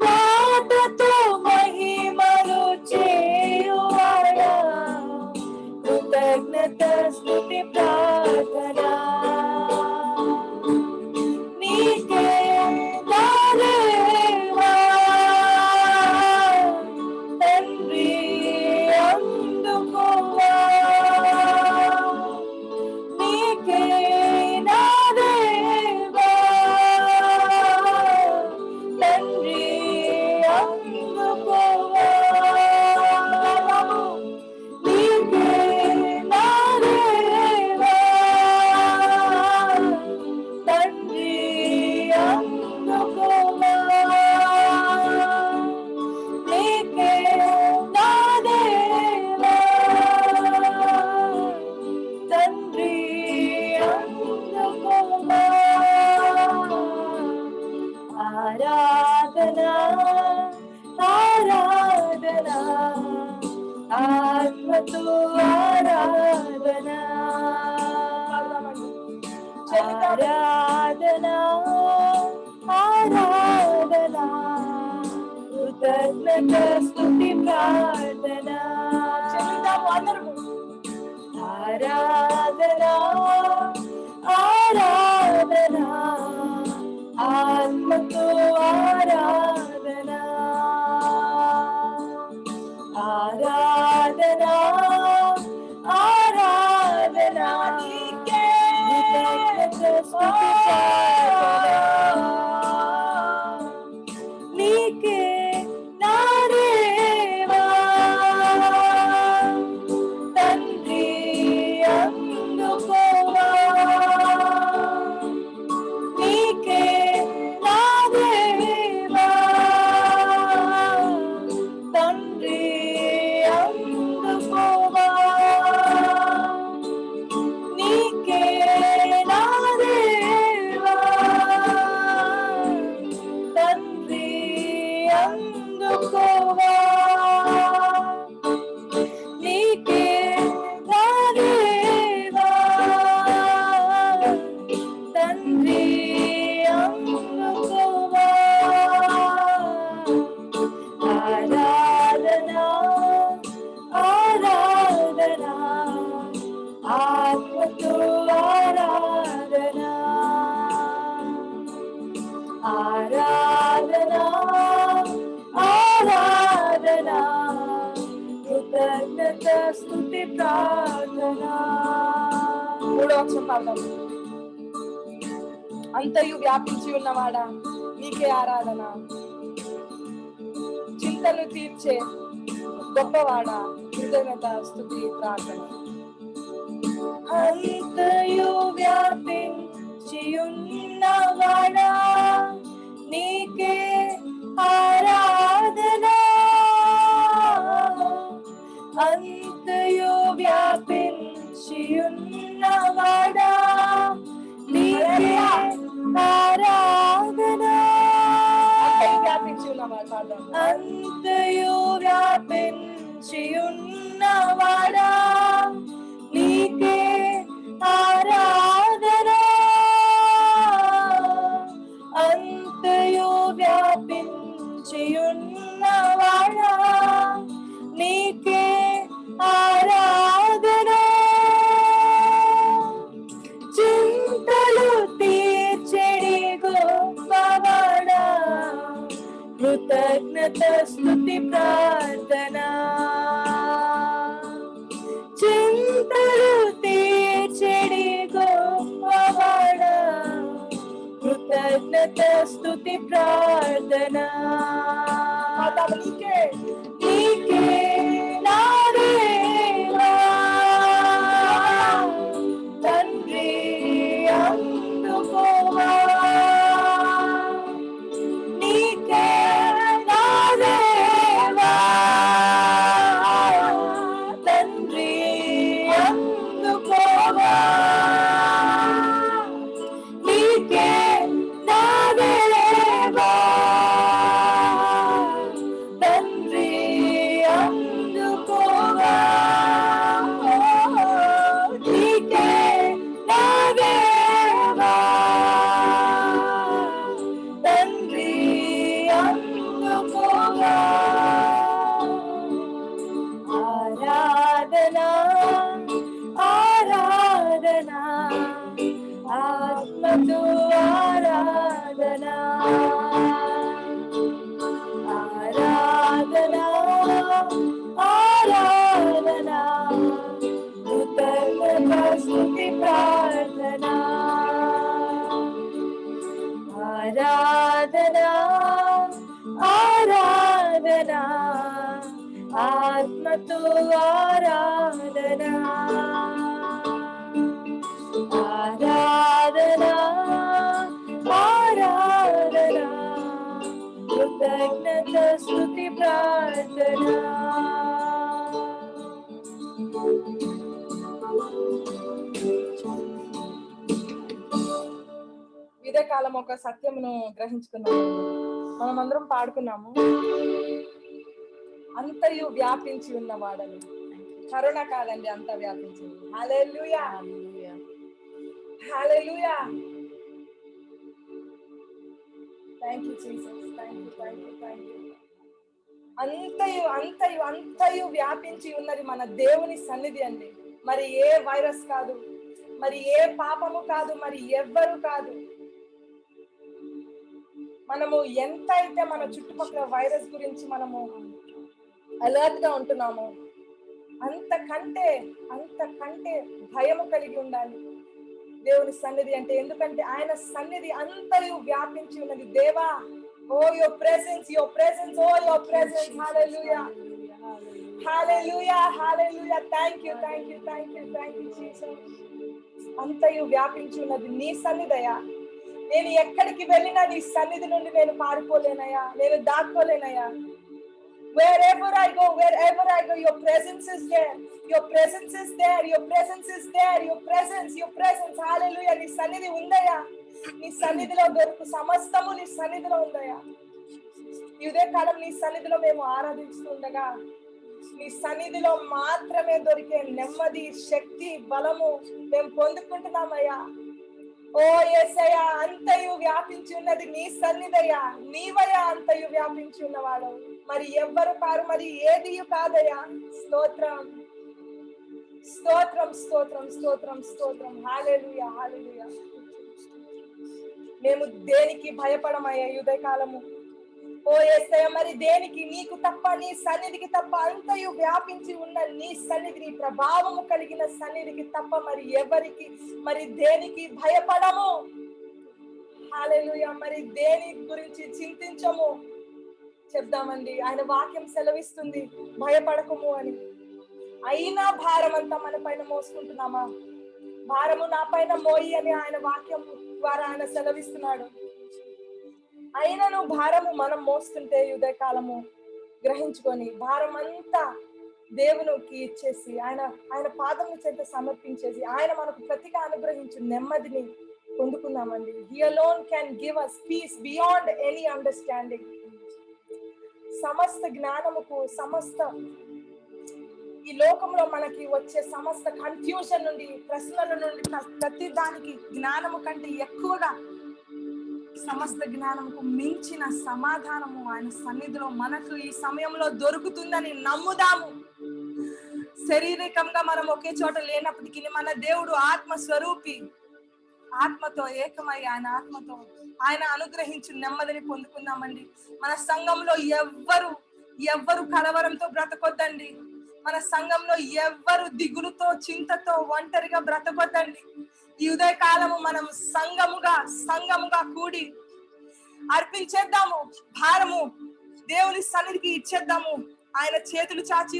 [SPEAKER 2] మాటతో మహిమలు చేయువాడా కృతజ్ఞత స్తుతి ప్రార్థనా నీకే నా దేవా తండ్రి అందుకోవా నీకే నా దేవా తండ్రి అందుకోవా నీకే నా దేవా తండ్రి అందుకోవా నీకే నా దేవా తండ్రి అందుకోవా ఆరాధనా ఆరాధనా ఆత్మతో ఆరాధనా ఆరాధనా ఆరాధనా కృతజ్ఞత స్తుతి ప్రార్థనా ఆరాధనా ఆరాధనా ఆత్మతో ఆరాధనా ఆరాధనా ఆరాధనా నీకే కృతజ్ఞత స్తుతి ప్రార్థనా నీకే నా దేవా తండ్రి అందుకోవా నీకే నా దేవా తండ్రి అందుకోవా నీకే నా దేవా స్తుతి ప్రార్థన.
[SPEAKER 1] మూడో అక్షరం పాడదాం. అంతయు వ్యాపించి ఉన్నవాడా నీకే ఆరాధన. చింతలు తీర్చే గొప్పవాడా కృతజ్ఞత స్తుతి ప్రార్థన.
[SPEAKER 2] అంతయు వ్యాపించి ఉన్నవాడా నీకే ఆరాధన. అంతయు వ్యాపించి ఉన్నవాడా నీకే ఆరాధన.
[SPEAKER 1] వ్యాపించి ఉన్నవాడా
[SPEAKER 2] అంతయు వ్యాపించి ఉన్నవాడా నీకే ఆరాధన. అంతయు వ్యాపించి ఉన్నవాడా నీకే ఆరాధన. చింతలు తీర్చెడి గొప్పవాడా కృతజ్ఞత స్తుతి ప్రార్థన. చింతలు తీర్చెడి గొప్పవాడా కృతజ్ఞత స్తుతి ప్రార్థన.
[SPEAKER 1] నీకే
[SPEAKER 2] నీకే నా దేవా తండ్రి అందుకోవా. నీకే నా దేవా తండ్రి అందుకోవా. నీకే నా దేవా తండ్రి అందుకోవా. నీకే నా దేవా తండ్రి అందుకోవా. ఆరాధన ఆరాధన ఆత్మతో ఆరాధన. ఆరాధన ఆరాధన కృతజ్ఞత స్తుతి ప్రార్థన. ఆరాధన ఆరాధన ఆత్మతో ఆరాధన. ఆరాధన ఆరాధన కృతజ్ఞత స్తుతి ప్రార్థన.
[SPEAKER 1] ఇదే కాలం ఒక సత్యమును గ్రహించుకున్నాము. మనమందరం పాడుకున్నాము. అంతయు వ్యాపించి ఉన్నవాడని. కరుణ కాదండి, అంత వ్యాపించింది. Hallelujah hallelujah. Thank you Jesus. Thank you. అంతయు అంతయు అంతయు వ్యాపించి ఉన్నది మన దేవుని సన్నిధి అండి. మరి ఏ వైరస్ కాదు, మరి ఏ పాపము కాదు, మరి ఎవ్వరు కాదు. మనము ఎంత అయితే మన చుట్టుపక్కల వైరస్ గురించి మనము అలర్ట్ గా ఉంటున్నామో అంతకంటే భయము కలిగి ఉండాలి దేవుని సన్నిధి అంటే. ఎందుకంటే ఆయన సన్నిధి అంతయు వ్యాపించి ఉన్నది. దేవా, O your presence, O your presence. Hallelujah hallelujah hallelujah. Thank you Jesus. అంతయు వ్యాపించి ఉన్నది నీ సన్నిధయ్యా. నేను ఎక్కడికి వెళ్ళినా నీ సన్నిధి నుండి నేను పారిపోలేనయ్యా, నేను దాక్కోలేనయ్యా. Wherever I go, your presence is there. Your presence. Hallelujah. నీ సన్నిధి ఉందయ్యా. నీ సన్నిధిలో దొరుకు సమస్తము నీ సన్నిధిలో ఉందయ్యా. ఇదే కాలం నీ సన్నిధిలో మేము ఆరాధిస్తుండగా నీ సన్నిధిలో మాత్రమే దొరికే నెమ్మది, శక్తి, బలము మేము పొందుకుంటున్నామయ్యా. ఓ యేసయ్యా, అంతయు వ్యాపించి ఉన్నది నీ సన్నిధయ్యా. నీవయ్యా అంతయు వ్యాపించి ఉన్నవాడు. మరి ఎవ్వరు కారు, మరి ఏది కాదయ్యా. స్తోత్రం. హల్లెలూయా. మేము దేనికి భయపడమయ్యా. ఉదయ కాలము ఓ యేసయ్య, మరి దేనికి, నీకు తప్ప, నీ సన్నిధికి తప్ప, అంతయు వ్యాపించి ఉన్న నీ సన్నిధి, నీ ప్రభావము కలిగిన సన్నిధికి తప్ప మరి ఎవరికి, మరి దేనికి భయపడము. హల్లెలూయా. మరి దేని గురించి చింతించము. చెప్దామండి, ఆయన వాక్యం సెలవిస్తుంది భయపడకము అని. అయినా భారం అంతా మన పైన మోసుకుంటున్నామా? భారము నా పైన మోయి అని ఆయన వాక్యం ద్వారా ఆయన సెలవిస్తున్నాడు. అయినా నువ్వు భారము మనం మోస్తుంటే ఉదయకాలము గ్రహించుకొని భారం అంతా దేవునికి ఇచ్చేసి ఆయన పాదముల చెంత సమర్పించేసి ఆయన మనకు ప్రతిగా అనుగ్రహించు నెమ్మదిని పొందుకుందామండి. He alone can give us peace beyond any understanding. సమస్త జ్ఞానముకు, సమస్త ఈ లోకంలో మనకి వచ్చే సమస్త కన్ఫ్యూజన్ నుండి, ప్రశ్నల నుండి, ప్రతి దానికి జ్ఞానము కంటే ఎక్కువగా సమస్త జ్ఞానముకు మించిన సమాధానము ఆయన సన్నిధిలో మనకు ఈ సమయంలో దొరుకుతుందని నమ్ముదాము. శారీరకంగా మనం ఒకే చోట లేనప్పటికీ మన దేవుడు ఆత్మ స్వరూపి. ఆత్మతో ఏకమై ఆయన అనుగ్రహించి నెమ్మదిని పొందుకుందామండి. మన సంఘంలో ఎవ్వరు కలవరంతో బ్రతకొద్దండి. మన సంఘంలో ఎవ్వరు దిగులుతో, చింతతో, ఒంటరిగా బ్రతకొద్దండి. ఈ ఉదయ కాలము మనం సంఘముగా కూడి అర్పించేద్దాము. భారము దేవుని సన్నిధికి ఇచ్చేద్దాము. ఆయన చేతులు చాచి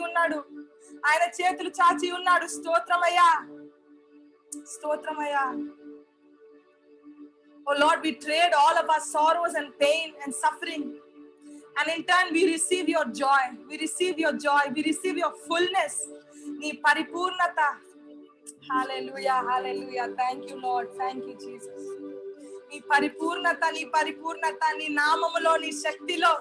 [SPEAKER 1] ఉన్నాడు. స్తోత్రమయ్యా. Oh Lord, we trade all of our sorrows and pain and suffering, and in turn we receive your joy. We receive your fullness, నీ పరిపూర్ణత. Hallelujah. Thank you Lord, thank you Jesus. నీ పరిపూర్ణత నీ నామములో, నీ శక్తిలో,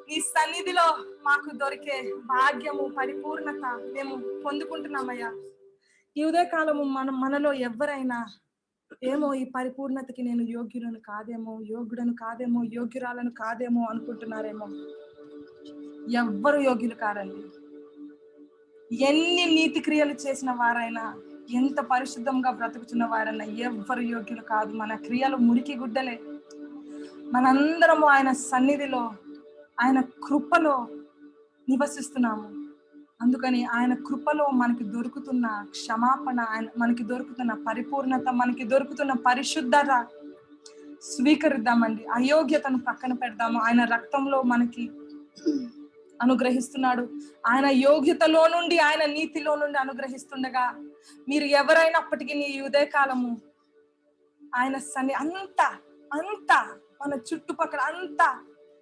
[SPEAKER 1] నీ సన్నిధిలో మాకు దొరికే భాగ్యము, పరిపూర్ణత మేము పొందుకుంటున్నామయ్యా. ఈ ఉదయ కాలము మనలో ఎవరైనా ఏమో ఈ పరిపూర్ణతకి నేను యోగ్యుడను కాదేమో, యోగ్యురాలను కాదేమో అనుకుంటున్నారేమో. ఎవ్వరు యోగ్యులు కారండి. ఎన్ని నీతి క్రియలు చేసిన వారైనా, ఎంత పరిశుద్ధంగా బ్రతుకుతున్న వారైనా ఎవ్వరు యోగ్యులు కాదు. మన క్రియలు మురికి గుడ్డలే. మనందరము ఆయన సన్నిధిలో, ఆయన కృపలో నివసిస్తున్నాము. అందుకని ఆయన కృపలో మనకి దొరుకుతున్న క్షమాపణ, మనకి దొరుకుతున్న పరిపూర్ణత, మనకి దొరుకుతున్న పరిశుద్ధత స్వీకరిద్దామండి. అయోగ్యతను పక్కన పెడదాము. ఆయన రక్తంలో మనకి అనుగ్రహిస్తున్నాడు. ఆయన యోగ్యతలో నుండి, ఆయన నీతిలో నుండి అనుగ్రహిస్తుండగా మీరు ఎవరైనప్పటికీ ఈ ఉదయకాలము ఆయన అంతా మన చుట్టుపక్కల అంతా,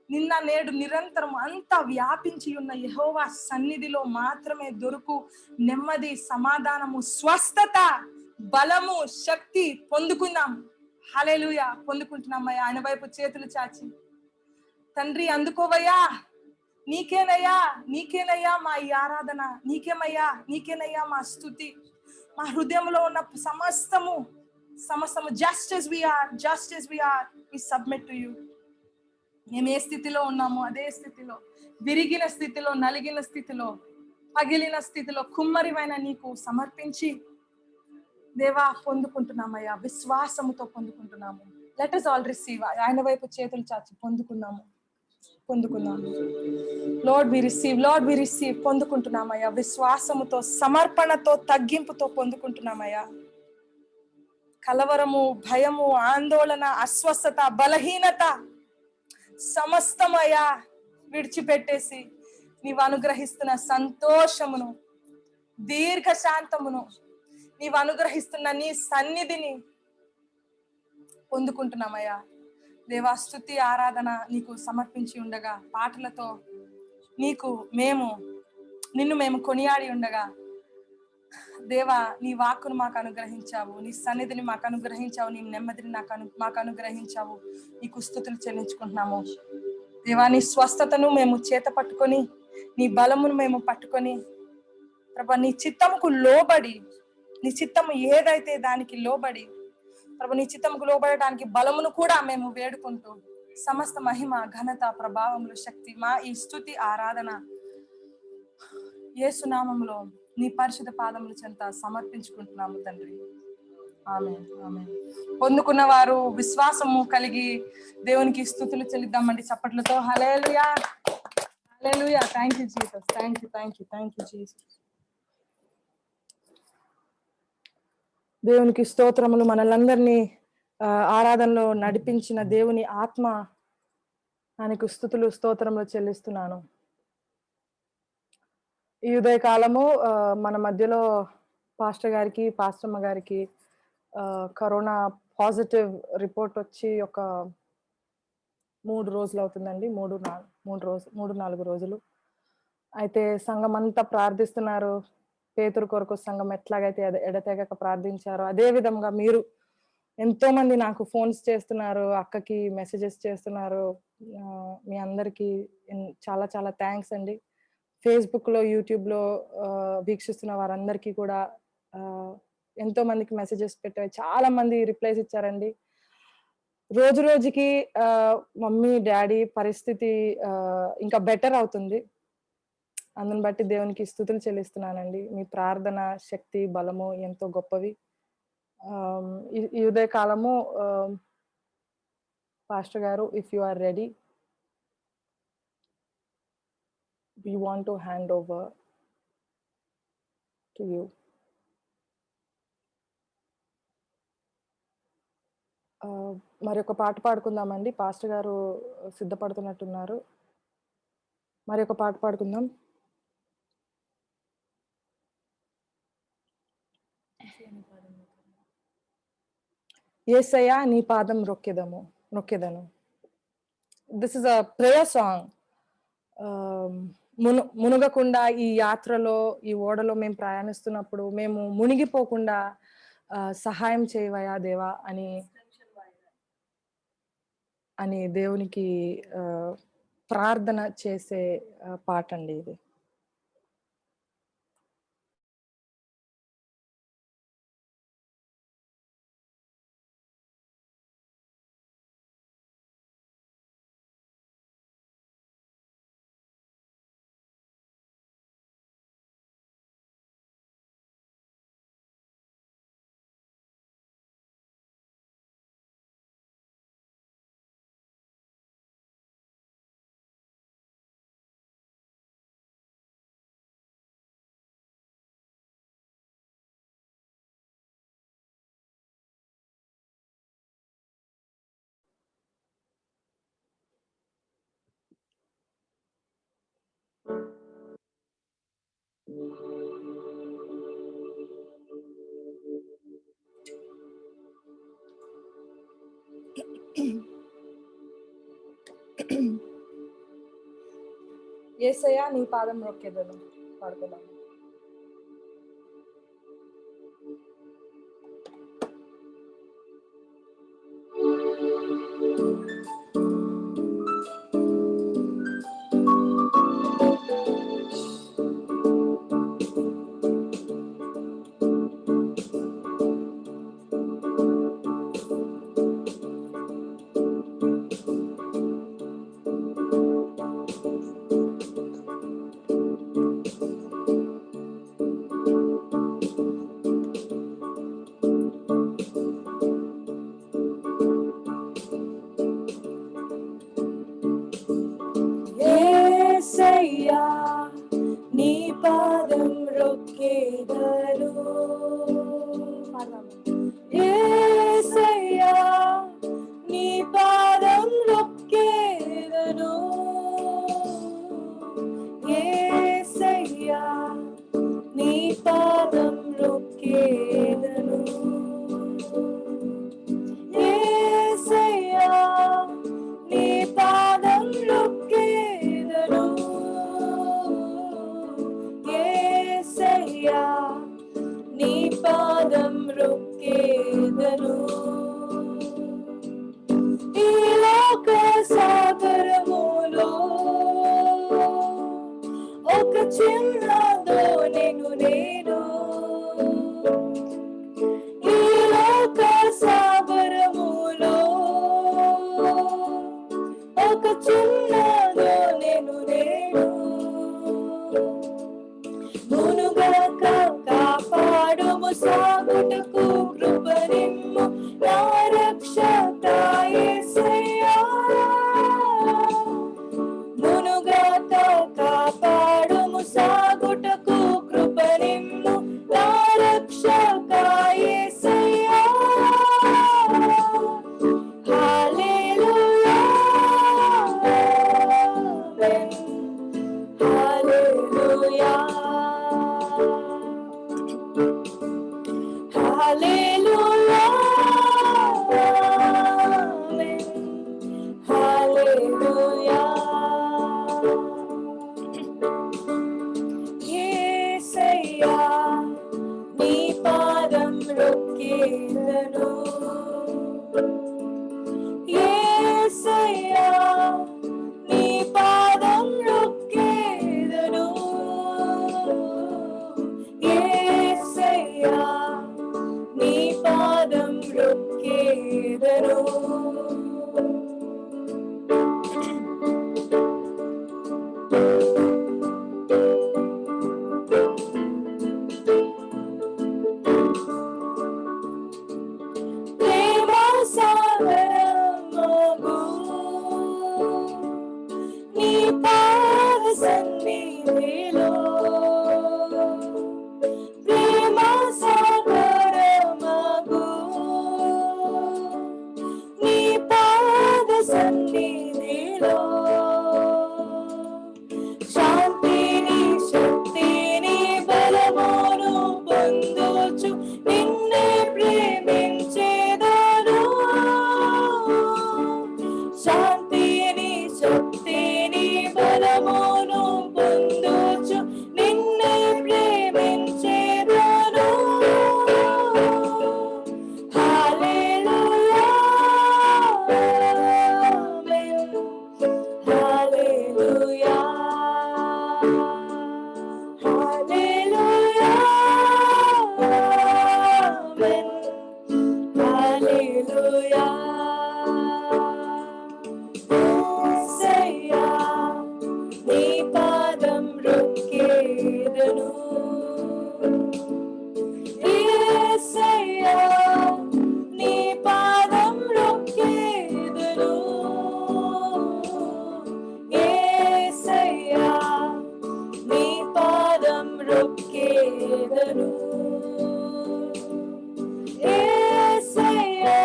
[SPEAKER 1] నిన్న నేడు నిరంతరం అంతా వ్యాపించి ఉన్న యెహోవా సన్నిధిలో మాత్రమే దొరుకు నెమ్మది, సమాధానము, స్వస్థత, బలము, శక్తి పొందుకుందాం. హల్లెలూయా. పొందుకుంటున్నామయ్యా. ఆయన వైపు చేతులు చాచి, తండ్రి అందుకోవయ్యా, నీకేనయ్యా మా ఈ ఆరాధన, నీకేనయ్యా మా స్తుతి, మా హృదయంలో ఉన్న సమస్తము just as we are we submit to you. మేము ఏ స్థితిలో ఉన్నామో అదే స్థితిలో, విరిగిన స్థితిలో, నలిగిన స్థితిలో, పగిలిన స్థితిలో, కుమ్మరివైన నీకు సమర్పించి దేవా పొందుకుంటున్నామయ్యా. విశ్వాసముతో పొందుకుంటున్నాము. Let us all receive. ఆయన వైపు చేతులు చాచి పొందుకుందాము. Lord we receive. పొందుకుంటున్నామయ్యా. విశ్వాసముతో, సమర్పణతో, తగ్గింపుతో పొందుకుంటున్నామయ్యా. కలవరము, భయము, ఆందోళన, అస్వస్థత, బలహీనత సమస్తమయ్యా విడిచిపెట్టేసి నీవు అనుగ్రహిస్తున్న సంతోషమును, దీర్ఘశాంతమును, నీవు అనుగ్రహిస్తున్న నీ సన్నిధిని పొందుకుంటున్నామయ్యా. దేవా స్తుతి ఆరాధన నీకు సమర్పించి ఉండగా, పాటలతో నిన్ను మేము కొనియాడి ఉండగా, దేవా నీ వాక్కును మాకు అనుగ్రహించావు, నీ సన్నిధిని మాకు అనుగ్రహించావు, నీ నెమ్మదిని మాకు అనుగ్రహించావు. నీకు స్తుతులు చెల్లించుకుంటున్నాము దేవా. నీ స్వస్థతను మేము చేత పట్టుకొని, నీ బలమును మేము పట్టుకొని ప్రభా, నీ చిత్తముకు లోబడి, నీ చిత్తము ఏదైతే దానికి లోబడి ప్రభు, నీ చిత్తముకు లోబడడానికి బలమును కూడా మేము వేడుకుంటూ, సమస్త మహిమ, ఘనత, ప్రభావములు, శక్తి, మా ఈ స్తుతి ఆరాధన యేసు నామములో నీ పరిశుద్ధ పాదముల చెంత సమర్పించుకుంటున్నాము తండ్రి. ఆమేన్ ఆమేన్. పొందుకున్న వారు విశ్వాసము కలిగి దేవునికి స్తుతులు చెల్లిద్దామండి చప్పట్లతో. Hallelujah hallelujah. Thank you Jesus. Thank you Jesus. దేవునికి స్తోత్రములు. మనలందరినీ ఆరాధనలో నడిపించిన దేవుని ఆత్మ ఆయనకు స్తుతులు స్తోత్రములు చెల్లిస్తున్నాను. ఈ ఉదయకాలము మన మధ్యలో పాస్టర్ గారికి పాస్టమ్మ గారికి కరోనా పాజిటివ్ రిపోర్ట్ వచ్చి ఒక 3 రోజులు అవుతుందండి. 3-4 రోజులు. అయితే సంఘం అంతా ప్రార్థిస్తున్నారు. పేతురు కొరకు సంఘం ఎట్లాగైతే ఎడతెగక ప్రార్థించారో అదే విధంగా మీరు ఎంతో మంది నాకు ఫోన్స్ చేస్తున్నారు, అక్కకి మెసేజెస్ చేస్తున్నారు. మీ అందరికీ చాలా చాలా థ్యాంక్స్ అండి. ఫేస్బుక్లో యూట్యూబ్లో వీక్షిస్తున్న వారందరికీ కూడా ఎంతో మందికి మెసేజెస్ పెట్టారు. చాలా మంది రిప్లైస్ ఇచ్చారండి. రోజు రోజుకి మమ్మీ డాడీ పరిస్థితి ఇంకా బెటర్ అవుతుంది. అందుని బట్టి దేవునికి స్తుతులు చెల్లిస్తున్నానండి. మీ ప్రార్థన శక్తి బలము ఎంతో గొప్పవి. ఈ ఉదయ కాలము పాస్టర్ గారు, if you are ready, we want to hand over to you. మరి ఒక పాట పాడుకుందామండి. పాస్టర్ గారు సిద్ధపడుతున్నట్టున్నారు. మరి ఒక పాట పాడుకుందాం. యేసయ్యా నీ పాదం నొక్కెదను. This is a prayer song. మునగకుండా ఈ యాత్రలో ఈ ఓడలో మేము ప్రయాణిస్తున్నప్పుడు మేము మునిగిపోకుండా సహాయం చేయవయా దేవా అని దేవునికి ప్రార్థన చేసే పాట అండి ఇది. యేసయ్యా నీ పాదం నొక్కెదను పాడుకుందాం.
[SPEAKER 2] యేసయ్యా నీ పాదం రొక్కెదను. యేసయ్యా నీ పాదం రొక్కెదను. యేసయ్యా నీ పాదం రొక్కెదను. యేసయ్యా నీ పాదం రొక్కెదను. యేసయ్యా రక్షక యేసయ్యా మునుగాక కాపాడుము సాగుటకు కృపనిమ్ము నా రక్షక యేసయ్యా హల్లెలూయా ఆమేన్ హల్లెలూయా హల్లెలూయా ఆమేన్ హల్లెలూయా యేసయ్యా నీ పాదం రొక్కేదను యేసయ్యా నీ పాదం రొక్కేదను యేసయ్యా నీ పాదం రొక్కేదను ప్రేమ సాగరమగు నీ పాద సన్నిధిలో ప్రేమ సాగరమగు నీ పాద సన్నిధిలో శాంతిని శక్తిని బలమును పొందొచ్చు నిన్నే ప్రేమించేదను శాంతిని శక్తిని బలమును పొందొచ్చు నిన్నే ప్రేమించేదను హల్లెలూయా ఆమేన్ హల్లెలూయా హల్లెలూయా ఆమేన్ హల్లెలూయా యేసయ్యా నీ పాదం రొక్కేదను యేసయ్యా నీ పాదం రొక్కేదను యేసయ్యా నీ పాదం రొక్కేదను యేసయ్యా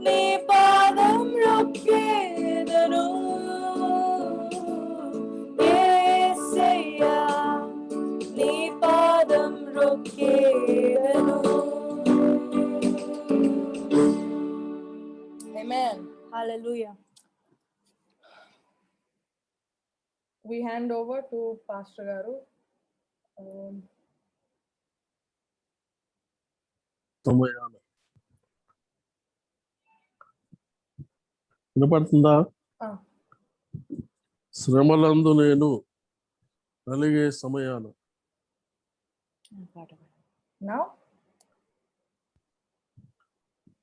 [SPEAKER 2] నీ పాదం రొక్కేదను యేసయ్యా నీ పాదం రొక్కేదను
[SPEAKER 1] Amen.
[SPEAKER 2] Hallelujah
[SPEAKER 1] We hand over to Pastor Garu.
[SPEAKER 3] సమయాన వినపడుతుందా? శ్రమలందు నేను నలిగే సమయాన
[SPEAKER 1] Now?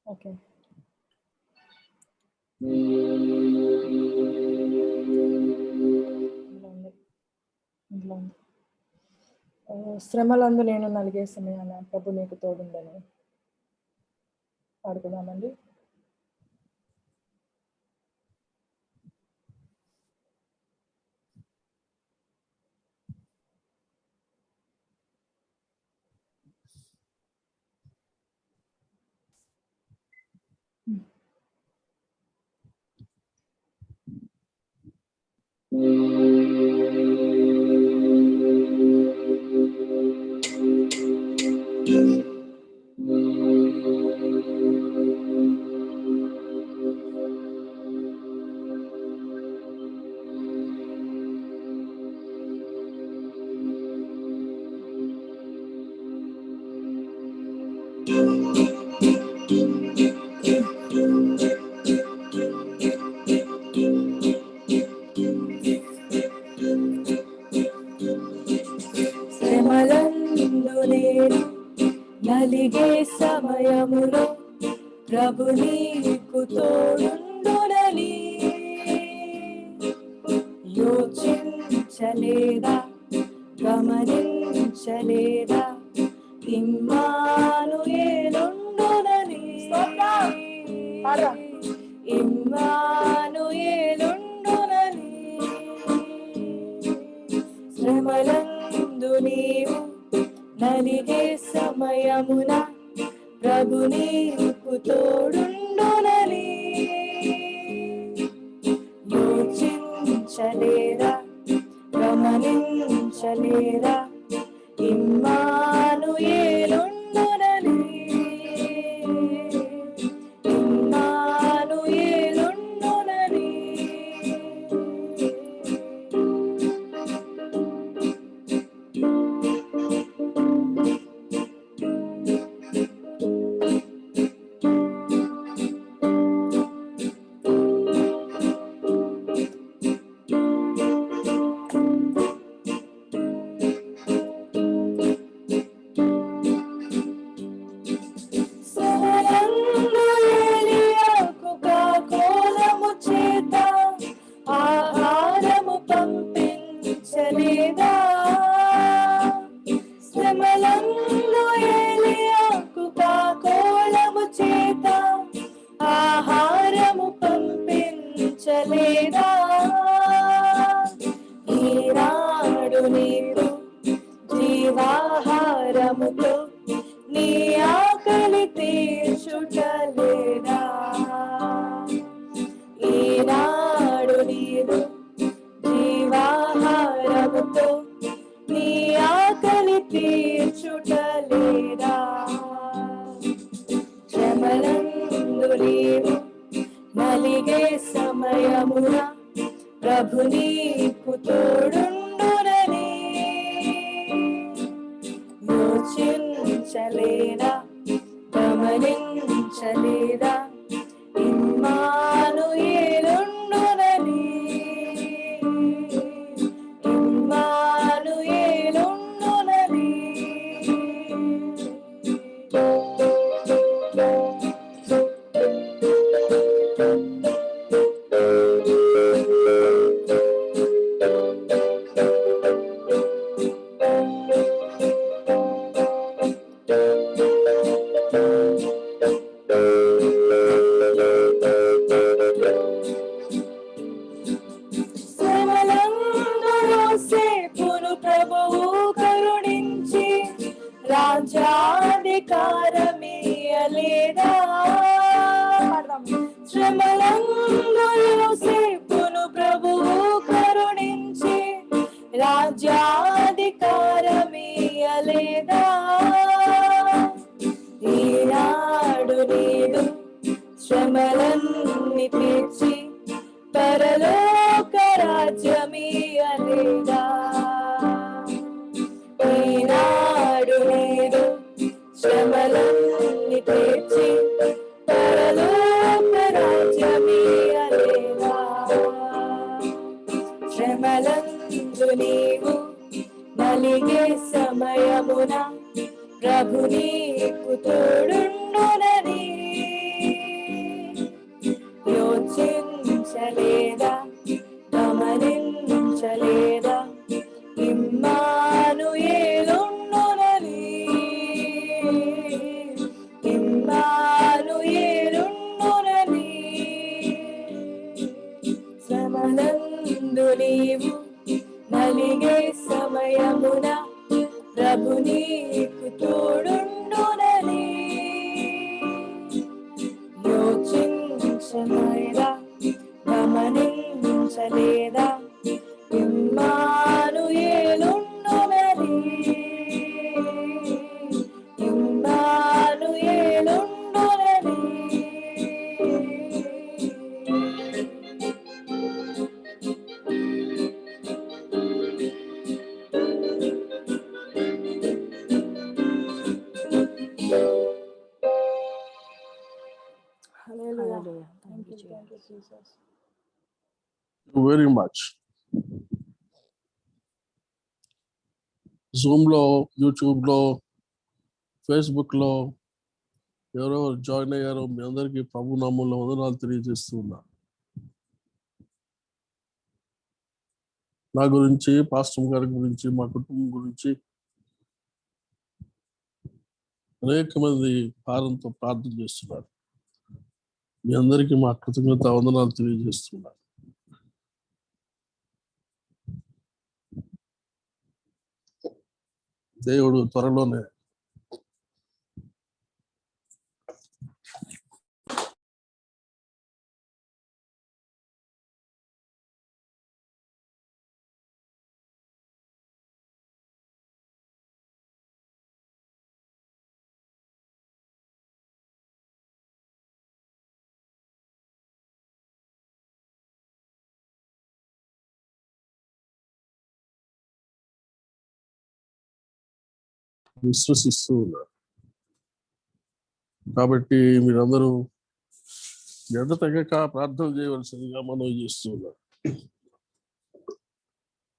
[SPEAKER 1] Okay. శ్రమలందు నేను నలిగే సమయాన ప్రభు నీకు తోడుందని పాడుకున్నామండి.
[SPEAKER 2] శ్రమలందు నేను నలిగే సమయములో ప్రభు నీకు తోడుండునని యోచించలేదా గమనించలేదా ఇమ్మానుయేలుండునని ఇమ్మానుయేలుండునని శ్రమలందు నీవు నలిగే సమయమున ప్రభు నీకు తోడుండునని యోచించలేరా గమనించలేరా ఇమ్మానుయేలుండునని ఇమ్మానుయేలుండునని సమరంలో ఏలియాకు కాకోలము చేత ఆహారము పంపించలేదా శ్రమలంలో ఏలియాకు కాకోలము చేత ఆహారము పంపించలేదా ఈనాడు నీకు జీవాహారముతో నీ ఆకలి తీర్చుటలేదా ఈనాడు నీవు జీవాహారముతో నీ ఆకలి తీర్చుటలేదా శ్రమలందు నీవు నలిగే సమయమున ప్రభు నీకు తోడుండునని యోచించలేదా గమనించలేదా ఇమ్మానుయేలుండునని ఇమ్మానుయేలుండునని శ్రమలందు యోసేపును ప్రభువు కరుణించి రాజ్యాధికారమియ్యలేదా శ్రమలందు యోసేపును ప్రభువు కరుణించి రాజ్యాధికారమియ్యలేదా ఈనాడు నీడు శ్రమలన్నీ తీర్చి పరలోక రాజ్యమియ్యలేదా ఈనాడు నీడు శ్రమలన్నీ తీర్చి పరలోక రాజ్యమియ్యలేదా శ్రమలందు నీవు నలిగే సమయమున ప్రభు నీకు తోడుండునని యోచించలేదా గమనించలేదా ఇమ్మానుయేలుండునని ఇమ్మానుయేలుండునని శ్రమలందు నీవు నలిగే సమయమున ప్రభు నీకు తోడుండునని యోచించలేదా గమనించలేదా ఇమ్మానుయేలుండునని ఇమ్మానుయేలుండునని
[SPEAKER 1] Hallelujah. Thank you, Jesus.
[SPEAKER 3] Very much. జూమ్లో, యూట్యూబ్లో, ఫేస్బుక్లో ఎవరెవరు జాయిన్ అయ్యారో మీ అందరికీ ప్రభు నామములో వందనాలు తెలియజేస్తున్నా. నా గురించి, పాస్టర్ గారి గురించి, మా కుటుంబం గురించి అనేక మంది భారంతో ప్రార్థన చేస్తున్నారు. మీ అందరికీ మా కృతజ్ఞత వందనాలు తెలియజేస్తున్నాను. దేవుడు త్వరలోనే విశ్వసిస్తూ ఉన్నారు. కాబట్టి మీరందరూ ఎడ తగ్గక ప్రార్థన చేయవలసిందిగా మనం చేస్తూ ఉన్నాం.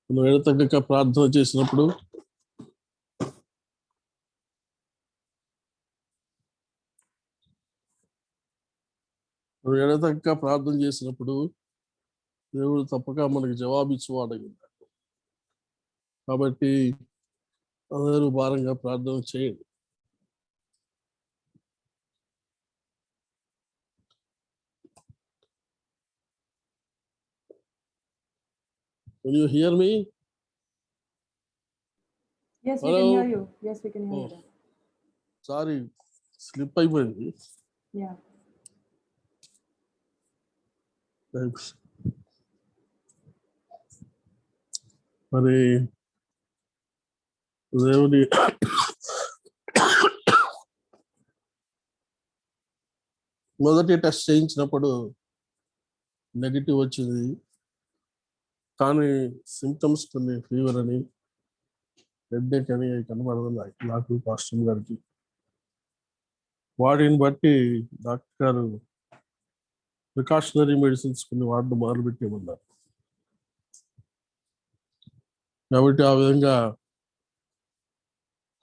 [SPEAKER 3] మనం ఎడ తగ్గక ప్రార్థన చేసినప్పుడు దేవుడు తప్పక మనకి జవాబిచ్చేవాడు. కాబట్టి అందరూ భారంగా ప్రార్థన చేయండి. Can you hear me?
[SPEAKER 1] Yes, we
[SPEAKER 3] Hello?
[SPEAKER 1] can hear you. Yes, we can hear you.
[SPEAKER 3] Sorry, slip అయిపోయింది.
[SPEAKER 1] Yeah.
[SPEAKER 3] మరి దేవుడి మొదటి టెస్ట్ చేయించినప్పుడు నెగిటివ్ వచ్చింది, కానీ సిమ్టమ్స్ కొన్ని ఫీవర్ అని, హెడ్ఏక్ అని కనబడుతున్నాయి నాకు, పాస్టర్ గారికి. వాటిని బట్టి డాక్టర్ గారు ప్రికాషనరీ మెడిసిన్స్ కొన్ని వాడడం మొదలుపెట్టేమన్నారు. కాబట్టి ఆ విధంగా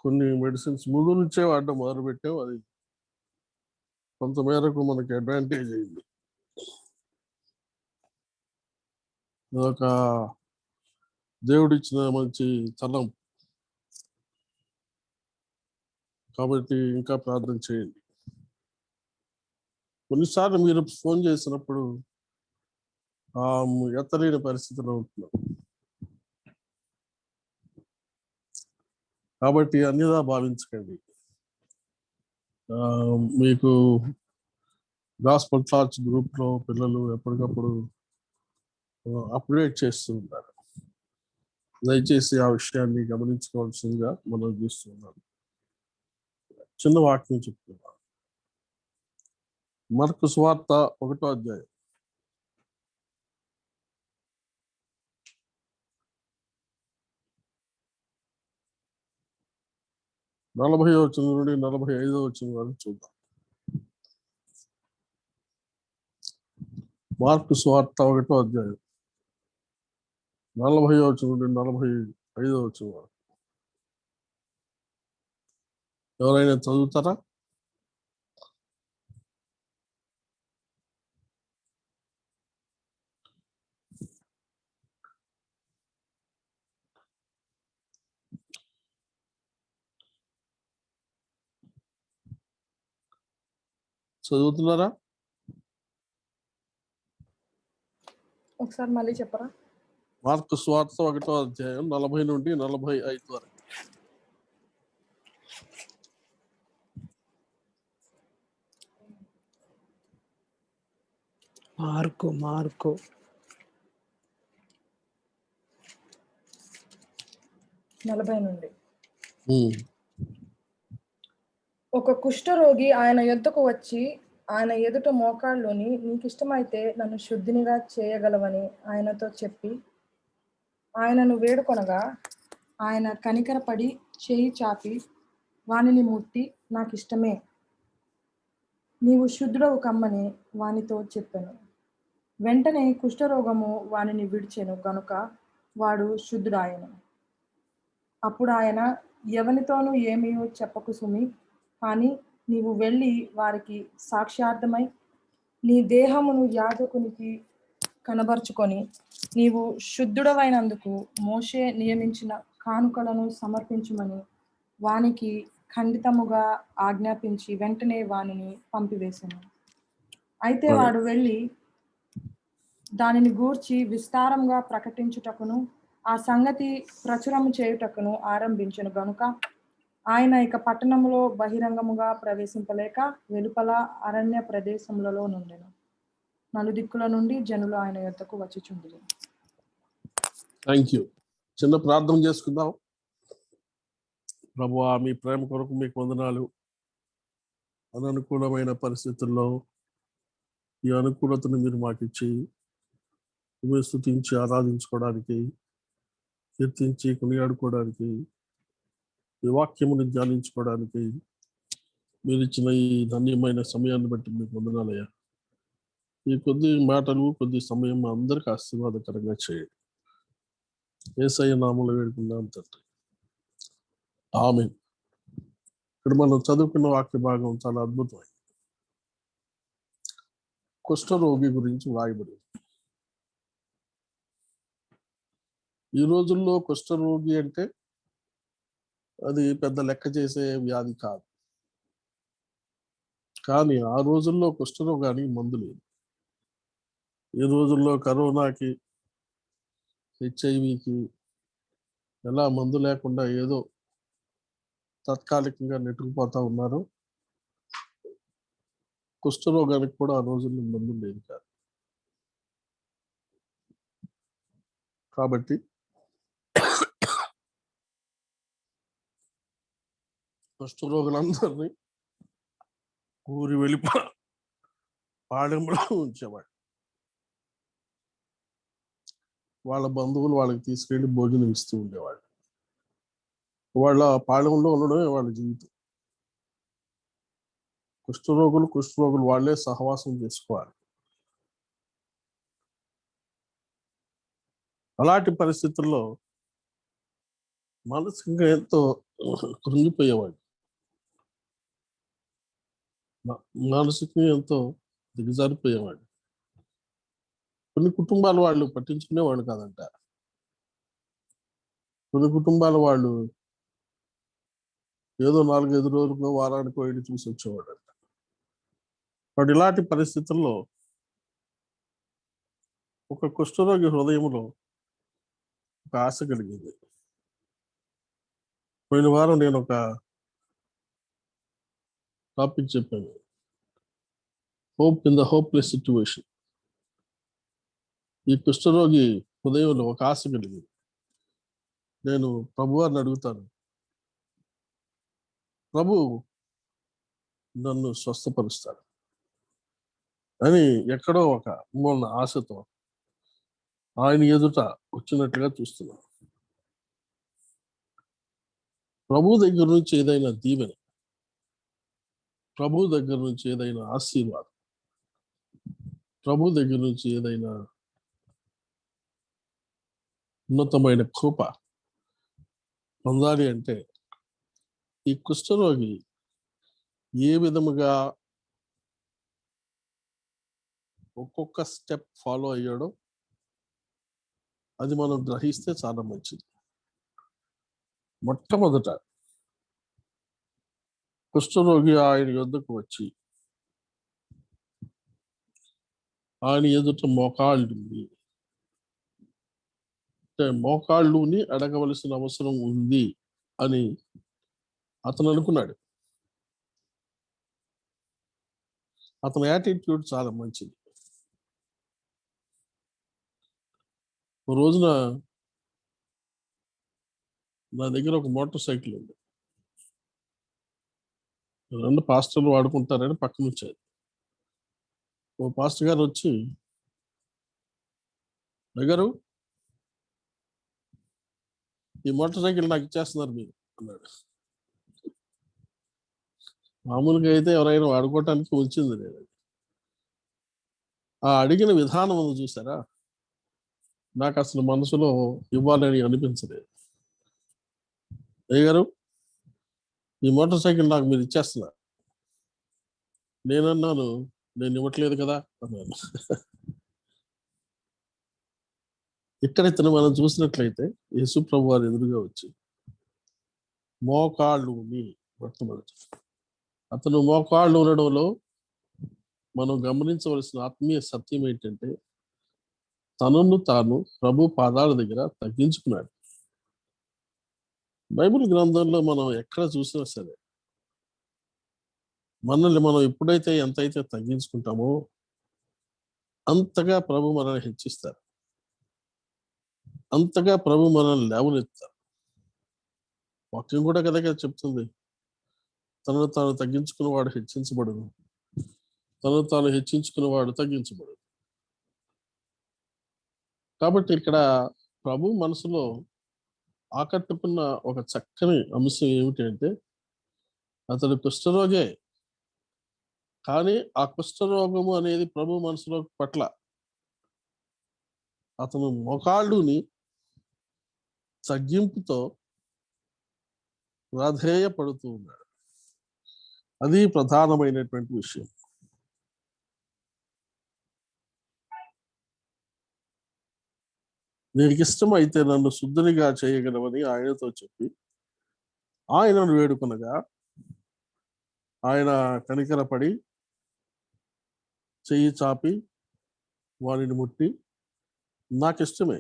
[SPEAKER 3] కొన్ని మెడిసిన్స్ ముందు నుంచే వాడడం మొదలుపెట్టాం. అది కొంతమేరకు మనకి అడ్వాంటేజ్ అయింది. అదొక దేవుడిచ్చిన మంచి తలం. కాబట్టి ఇంకా ప్రార్థన చేయండి. కొన్నిసార్లు మీరు ఫోన్ చేసినప్పుడు ఎత్తలేని పరిస్థితిలో ఉంటున్నాం. కాబట్టి అన్నిదా భావించకండి. మీకు గాస్పల్ చార్జ్ గ్రూప్లో పిల్లలు ఎప్పటికప్పుడు అప్డేట్ చేస్తూ ఉంటారు. దయచేసి ఆ విషయాన్ని గమనించుకోవాల్సిందిగా మనం చూస్తున్నాం. చిన్న వాక్యం చెప్తున్నాం. మార్కు సువార్త 1వ అధ్యాయం 40వ వచనం నుండి 45వ వచనం వరకు చూద్దాం. మార్కు సువార్త 1వ అధ్యాయం 40వ వచనం నుండి 45వ వచనం వరకు. ఎవరైనా చదువుతారా? చదువుతున్నారా?
[SPEAKER 1] ఒకసారి మళ్ళీ చెప్పరా?
[SPEAKER 3] మార్కు సువార్త 1వ అధ్యాయం 40 నుండి 45 వరకు.
[SPEAKER 4] మార్కు
[SPEAKER 1] 40 నుండి. ఒక కుష్ఠరోగి ఆయన యొద్దకు వచ్చి ఆయన ఎదుట మోకాళ్ళుని, నీకిష్టమైతే నన్ను శుద్ధినిగా చేయగలవని ఆయనతో చెప్పి ఆయనను వేడుకొనగా, ఆయన కనికరపడి చేయి చాపి వానిని ముట్టి, నాకిష్టమే, నీవు శుద్ధుడవు కమ్మని వానితో చెప్పెను. వెంటనే కుష్ఠరోగము వానిని విడిచెను గనుక వాడు శుద్ధుడాయెను. అప్పుడు ఆయన, ఎవనితోనూ ఏమీ చెప్పకు సుమి, కానీ నీవు వెళ్ళి వారికి సాక్ష్యార్థమై నీ దేహమును యాజకునికి కనబరుచుకొని, నీవు శుద్ధుడవైనందుకు మోషే నియమించిన కానుకలను సమర్పించుమని వానికి ఖండితముగా ఆజ్ఞాపించి వెంటనే వానిని పంపివేసెను. అయితే
[SPEAKER 3] Right.
[SPEAKER 1] వాడు వెళ్ళి దానిని గూర్చి విస్తారంగా ప్రకటించుటకును ఆ సంగతి ప్రచురము చేయుటకును ఆరంభించెను గనుక ఆయన ఇక పట్టణములో బహిరంగముగా ప్రవేశింపలేక వెలుపల అరణ్య ప్రదేశములలో నుండెను. నలుదిక్కుల నుండి జనులు ఆయన యొద్దకు వచ్చుచుండిరి.
[SPEAKER 3] Thank you. చిన్న ప్రార్థన చేసుకుందాం. ప్రభువా, మీ ప్రేమ కొరకు మీకు వందనాలు. అననుకూలమైన పరిస్థితుల్లో ఈ అనుకూలతను మీరు మాకు ఇచ్చి మీరు స్తుతించి ఆరాధించుకోవడానికి, కీర్తించి కొనియాడుకోవడానికి, ఈ వాక్యమును ధ్యానించుకోవడానికి మీరు ఇచ్చిన ఈ ధన్యమైన సమయాన్ని బట్టి మీకు వందనాలయ్యా. ఈ కొద్ది మాటలు కొద్ది సమయం మా అందరికి ఆశీర్వాదకరంగా చేయండి. యేసయ్య నామములో వేడుకున్నాం తండ్రి, ఆమేన్. ఇక్కడ మనం చదువుకున్న వాక్య భాగం చాలా అద్భుతమైంది. కుష్ఠరోగి గురించి వ్రాయబడింది. ఈ రోజుల్లో కుష్ఠరోగి అంటే అది పెద్ద లెక్క చేసే వ్యాధి కాదు. కానీ ఆ రోజుల్లో కుష్ఠరోగానికి మందు లేదు. ఈ రోజుల్లో కరోనాకి, హెచ్ఐవికి ఎలా మందు లేకుండా ఏదో తాత్కాలికంగా నెట్టుకుపోతా ఉన్నారు, కుష్ఠరోగానికి కూడా ఆ రోజుల్లో మందు లేదు కాదు. కాబట్టి కుష్ఠరోగులందరినీ ఊరి వెళ్ళిపో పాడెంలో ఉంచేవాడు. వాళ్ళ బంధువులు వాళ్ళకి తీసుకెళ్లి భోజనం ఇస్తూ ఉండేవాడు. వాళ్ళ పాళెంలో ఉండడమే వాళ్ళ జీవితం. కుష్ఠరోగులు వాళ్ళే సహవాసం చేసుకోవాలి. అలాంటి పరిస్థితుల్లో మానసికంగా ఎంతో కృంగిపోయేవాడు, మానసికంగా ఎంతో దిగజారిపోయేవాడు. కొన్ని కుటుంబాల వాళ్ళు పట్టించుకునేవాడు కాదంట. కొన్ని కుటుంబాల వాళ్ళు ఏదో 4-5 రోజులకు, వారానికి వెళ్ళి చూసి వచ్చేవాడు అంట. వాడు ఇలాంటి పరిస్థితుల్లో ఒక కుష్ఠరోగి హృదయంలో ఒక ఆశ కలిగింది. పోయిన వారం నేను ఒక టాపిక్ చెప్పాను, hope in the hopeless situation. ఈ కుష్ఠరోగి హృదయంలో ఒక ఆశ కలిగింది. నేను ప్రభువారిని అడుగుతాను, ప్రభు నన్ను స్వస్థపరుస్తాడు అని ఎక్కడో ఒక మూలన ఆశతో ఆయన ఎదుట వచ్చినట్లుగా చూస్తున్నాను. ప్రభు దగ్గర నుంచి ఏదైనా దీవెన, ప్రభు దగ్గర నుంచి ఏదైనా ఆశీర్వాదం, ప్రభు దగ్గర నుంచి ఏదైనా ఉన్నతమైన కృప పొందాలి అంటే ఈ కుష్ఠరోగి ఏ విధముగా ఒక్కొక్క స్టెప్ ఫాలో అయ్యాడో అది మనం గ్రహిస్తే చాలా మంచిది. మొట్టమొదట కుష్ఠరోగి ఆయన యొద్దకు వచ్చి ఆయన ఎదుట మోకాళ్ళుని అడగవలసిన అవసరం ఉంది అని అతను అనుకున్నాడు. అతని యాటిట్యూడ్ చాలా మంచిది. ఒక రోజున నా దగ్గర ఒక మోటార్ సైకిల్ ఉంది. 2 పాస్టర్లు వాడుకుంటారని పక్కన వచ్చారు. ఓ పాస్టర్ గారు వచ్చి, దగ్గరు ఈ మోటార్ సైకిల్ నాకు ఇచ్చేస్తున్నారు మీరు అన్నాడు. మామూలుగా అయితే ఎవరైనా వాడుకోవటానికి వచ్చింది నేను. ఆ అడిగిన విధానం ఉంది చూసారా, నాకు అసలు మనసులో ఇవ్వాలని అనిపించలేదు. అయ్యగారు ఈ మోటార్ సైకిల్ నాకు మీరు ఇచ్చేస్తున్నారు. నేనన్నాను, నేను ఇవ్వట్లేదు కదా అన్నాను. ఇక్కడ ఇతను మనం చూసినట్లయితే యేసు ప్రభు వారు ఎదురుగా వచ్చి మోకాళ్ళుని, మొట్టమొదటి అతను మోకాళ్ళు ఉండడంలో మనం గమనించవలసిన ఆత్మీయ సత్యం ఏంటంటే తనను తాను ప్రభు పాదాల దగ్గర తగ్గించుకున్నాడు. బైబిల్ గ్రంథంలో మనం ఎక్కడ చూసినా సరే మనల్ని మనం ఎప్పుడైతే ఎంతైతే తగ్గించుకుంటామో అంతగా ప్రభు మనల్ని హెచ్చిస్తారు, అంతగా ప్రభు మనల్ని లేవనెత్తారు. వాక్యం కూడా కదా చెప్తుంది, తనను తాను తగ్గించుకున్నవాడు హెచ్చించబడును, తనను తాను హెచ్చించుకున్నవాడు తగ్గించబడు. కాబట్టి ఇక్కడ ప్రభు మనసులో ఆకట్టుకున్న ఒక చక్కని అంశం ఏమిటంటే అతడు కుష్ఠరోగే, కానీ ఆ కుష్ఠరోగము అనేది ప్రభు మనసులో పట్ల అతను మోకాళ్ళుని తగ్గింపుతో రాధేయపడుతూ ఉన్నాడు. అది ప్రధానమైనటువంటి విషయం. నీకు ఇష్టమైతే నన్ను శుద్ధునిగా చేయగలవని ఆయనతో చెప్పి ఆయనను వేడుకొనగా ఆయన కనికరపడి చెయ్యి చాపి వారిని ముట్టి, నాకిష్టమే,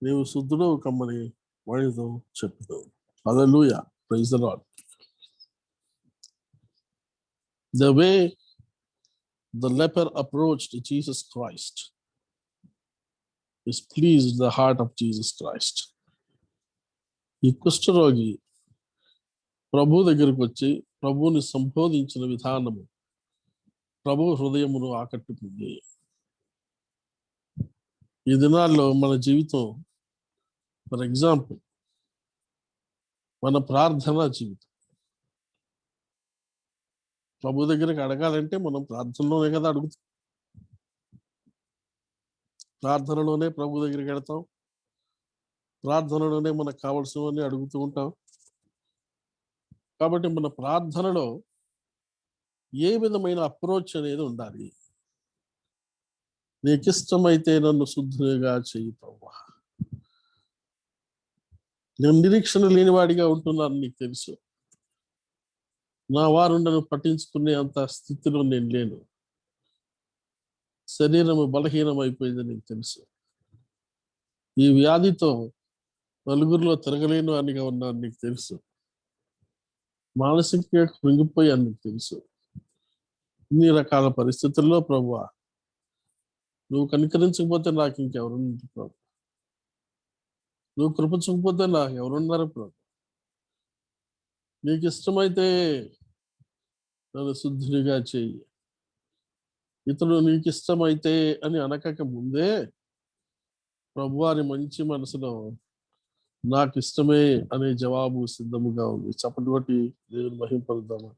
[SPEAKER 3] నీవు శుద్ధుడు కమ్మని వాడితో చెప్పుతావు. Hallelujah, praise the lord. The way the leper approached Jesus Christ is pleased the heart of Jesus Christ. ఈ కుష్ఠరోగి ప్రభు దగ్గరికి వచ్చి ప్రభువుని సంబోధించిన విధానము ప్రభు హృదయమును ఆకట్టుకుంది. ఈ దినాల్లో మన జీవితం, ఫర్ ఎగ్జాంపుల్ మన ప్రార్థనా జీవితం, ప్రభు దగ్గరికి అడగాలంటే మనం ప్రార్థనలోనే కదా అడుగుతాం. ప్రార్థనలోనే ప్రభు దగ్గరికి వెళ్తాం, ప్రార్థనలోనే మనకు కావలసినవన్నీ అడుగుతూ ఉంటాం. కాబట్టి మన ప్రార్థనలో ఏ విధమైన అప్రోచ్ అనేది ఉండాలి? నీకు ఇష్టమైతే నన్ను శుద్ధునిగా చెయ్యి ప్రభువా. నేను నిరీక్షణ లేనివాడిగా ఉంటున్నాను, నీకు తెలుసు. నా వారు నన్ను పట్టించుకునే అంత స్థితిలో నేను లేను. శరీరము బలహీనం అయిపోయింది, నీకు తెలుసు. ఈ వ్యాధితో నలుగురిలో తిరగలేను అనిగా ఉన్నాను, నీకు తెలుసు. మానసికంగా కృంగిపోయాను, నీకు తెలుసు. ఇన్ని రకాల పరిస్థితుల్లో ప్రభువా నువ్వు కనికరించకపోతే నాకు ఇంకెవరున్నారు ప్రభు, నువ్వు కృపించకపోతే నాకు ఎవరున్నారు ప్రభు. నీకు ఇష్టమైతే నన్ను శుద్ధునిగా చెయ్యి. ఇతడు నీకు ఇష్టమైతే అని అనక ముందే ప్రభువారి మంచి మనసులో నాకు ఇష్టమే అనే జవాబు సిద్ధముగా ఉంది. చప్పటి కొట్టి దేవుని మహింపరుద్దామా.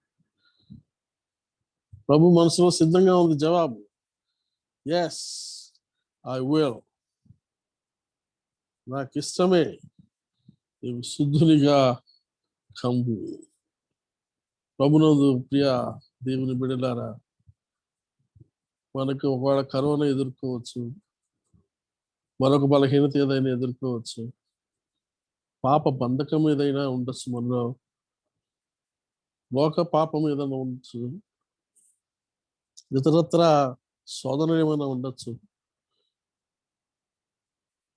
[SPEAKER 3] ప్రభు మనసులో సిద్ధంగా ఉంది జవాబు. Yes, I will. నాకు ఇష్టమే, నీవు శుద్ధునిగా కమ్ము. ప్రభునందు ప్రియ దేవుని బిడ్డలారా, మనకు ఒకవేళ కరోనా ఎదుర్కోవచ్చు, మరొక బలహీనత ఏదైనా ఎదుర్కోవచ్చు, పాప బంధకం ఏదైనా ఉండొచ్చు, మనలో లోక పాపం ఏదైనా ఉండొచ్చు, ఇతరత్ర శోధన ఏమైనా ఉండొచ్చు.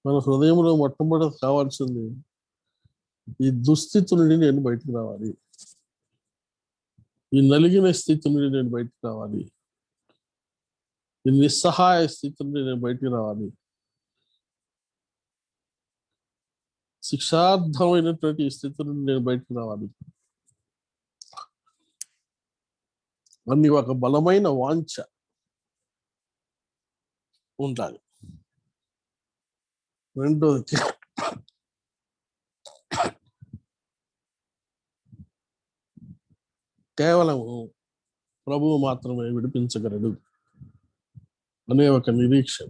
[SPEAKER 3] మన హృదయంలో మొట్టమొదటి కావాల్సింది ఈ దుస్థితి నుండి నేను బయటకు రావాలి, ఈ నలిగిన స్థితి నుండి నేను బయటకు రావాలి, ఈ నిస్సహాయ స్థితి నుండి నేను బయటకు రావాలి, శిక్షార్థమైనటువంటి స్థితి నుండి నేను బయటకు రావాలి అని ఒక బలమైన వాంఛ ఉండాలి. రెండోది, కేవలం ప్రభువు మాత్రమే విడిపించగలడు అనే ఒక నిరీక్షణ.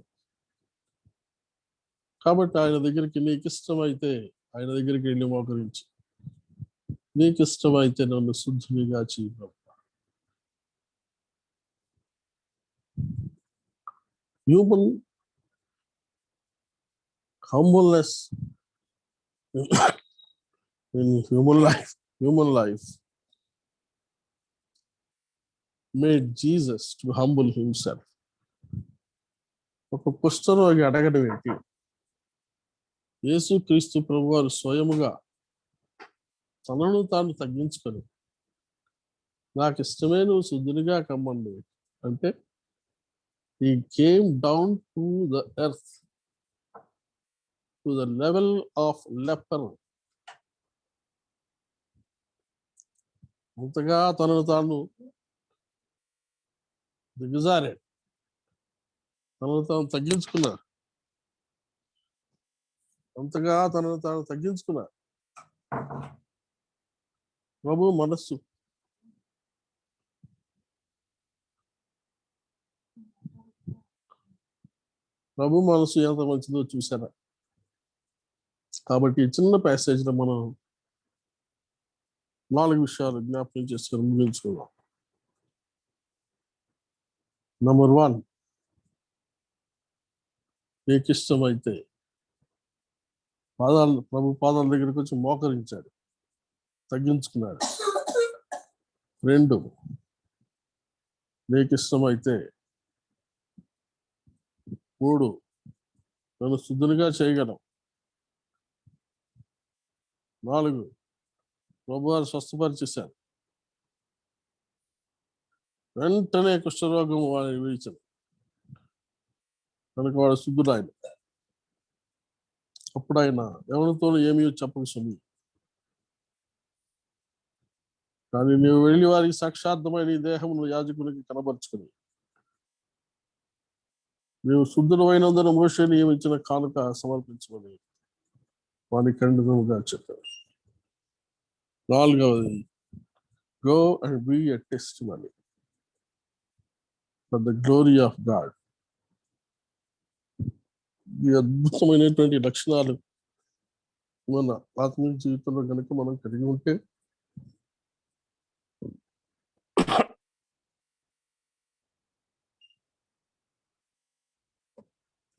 [SPEAKER 3] కాబట్టి ఆయన దగ్గరికి నీకు ఇష్టమైతే ఆయన దగ్గరికి వెళ్ళి మోకరించి, నీకు ఇష్టమైతే నన్ను శుద్ధునిగా చెయ్యి ప్రభు. Human humbleness in human life made Jesus to humble himself. ఒక కుష్ఠరోగి అడగడం ఏంటి? యేసుక్రీస్తు ప్రభువారు స్వయముగా తనను తాను తగ్గించుకొని నాకు ఇష్టమే నువ్వు శుద్ధునిగా కమ్మండి అంటే he came down to the earth to the level of leper. అంతగా తనను తాను దిగజారాడు, తనను తాను తగ్గించుకున్నాడు, అంతగా తనను తాను తగ్గించుకున్నాడు. ప్రభు మనస్సు ఎంత మంచిదో చూసారా? కాబట్టి ఈ చిన్న ప్యాసేజ్లో మనం 4 విషయాలు జ్ఞాపకం చేసుకొని ముగించుకుందాం. నంబర్ 1, నీకు ఇష్టమైతే ప్రభు పాదాల దగ్గరికి వచ్చి మోకరించాడు, తగ్గించుకున్నాడు. 2, నీకు ఇష్టమైతే. 3, నన్ను శుద్ధునిగా చేయగలం. 4, ప్రభువారు స్వస్థపరిచేశారు. వెంటనే కుష్ఠరోగం వాడిని విడిచాడు, కనుక వాడు శుద్ధుడాయన. అప్పుడు ఆయన ఎవరితో ఏమీ చెప్పక సుమి, కానీ నీవు వెళ్ళి వారికి సాక్షార్థమైన ఈ దేహమును యాజకునికి కనబరుచుకుని నీవు శుద్ధుడైనందున మోషే నియమించిన కానుక సమర్పించమని వాని ఖండితముగా చెప్పారు. 4వది, go and be a testimony for the glory of God. ఈ అద్భుతమైనటువంటి లక్షణాలు మన ఆత్మీయ జీవితంలో కనుక మనం కలిగి ఉంటే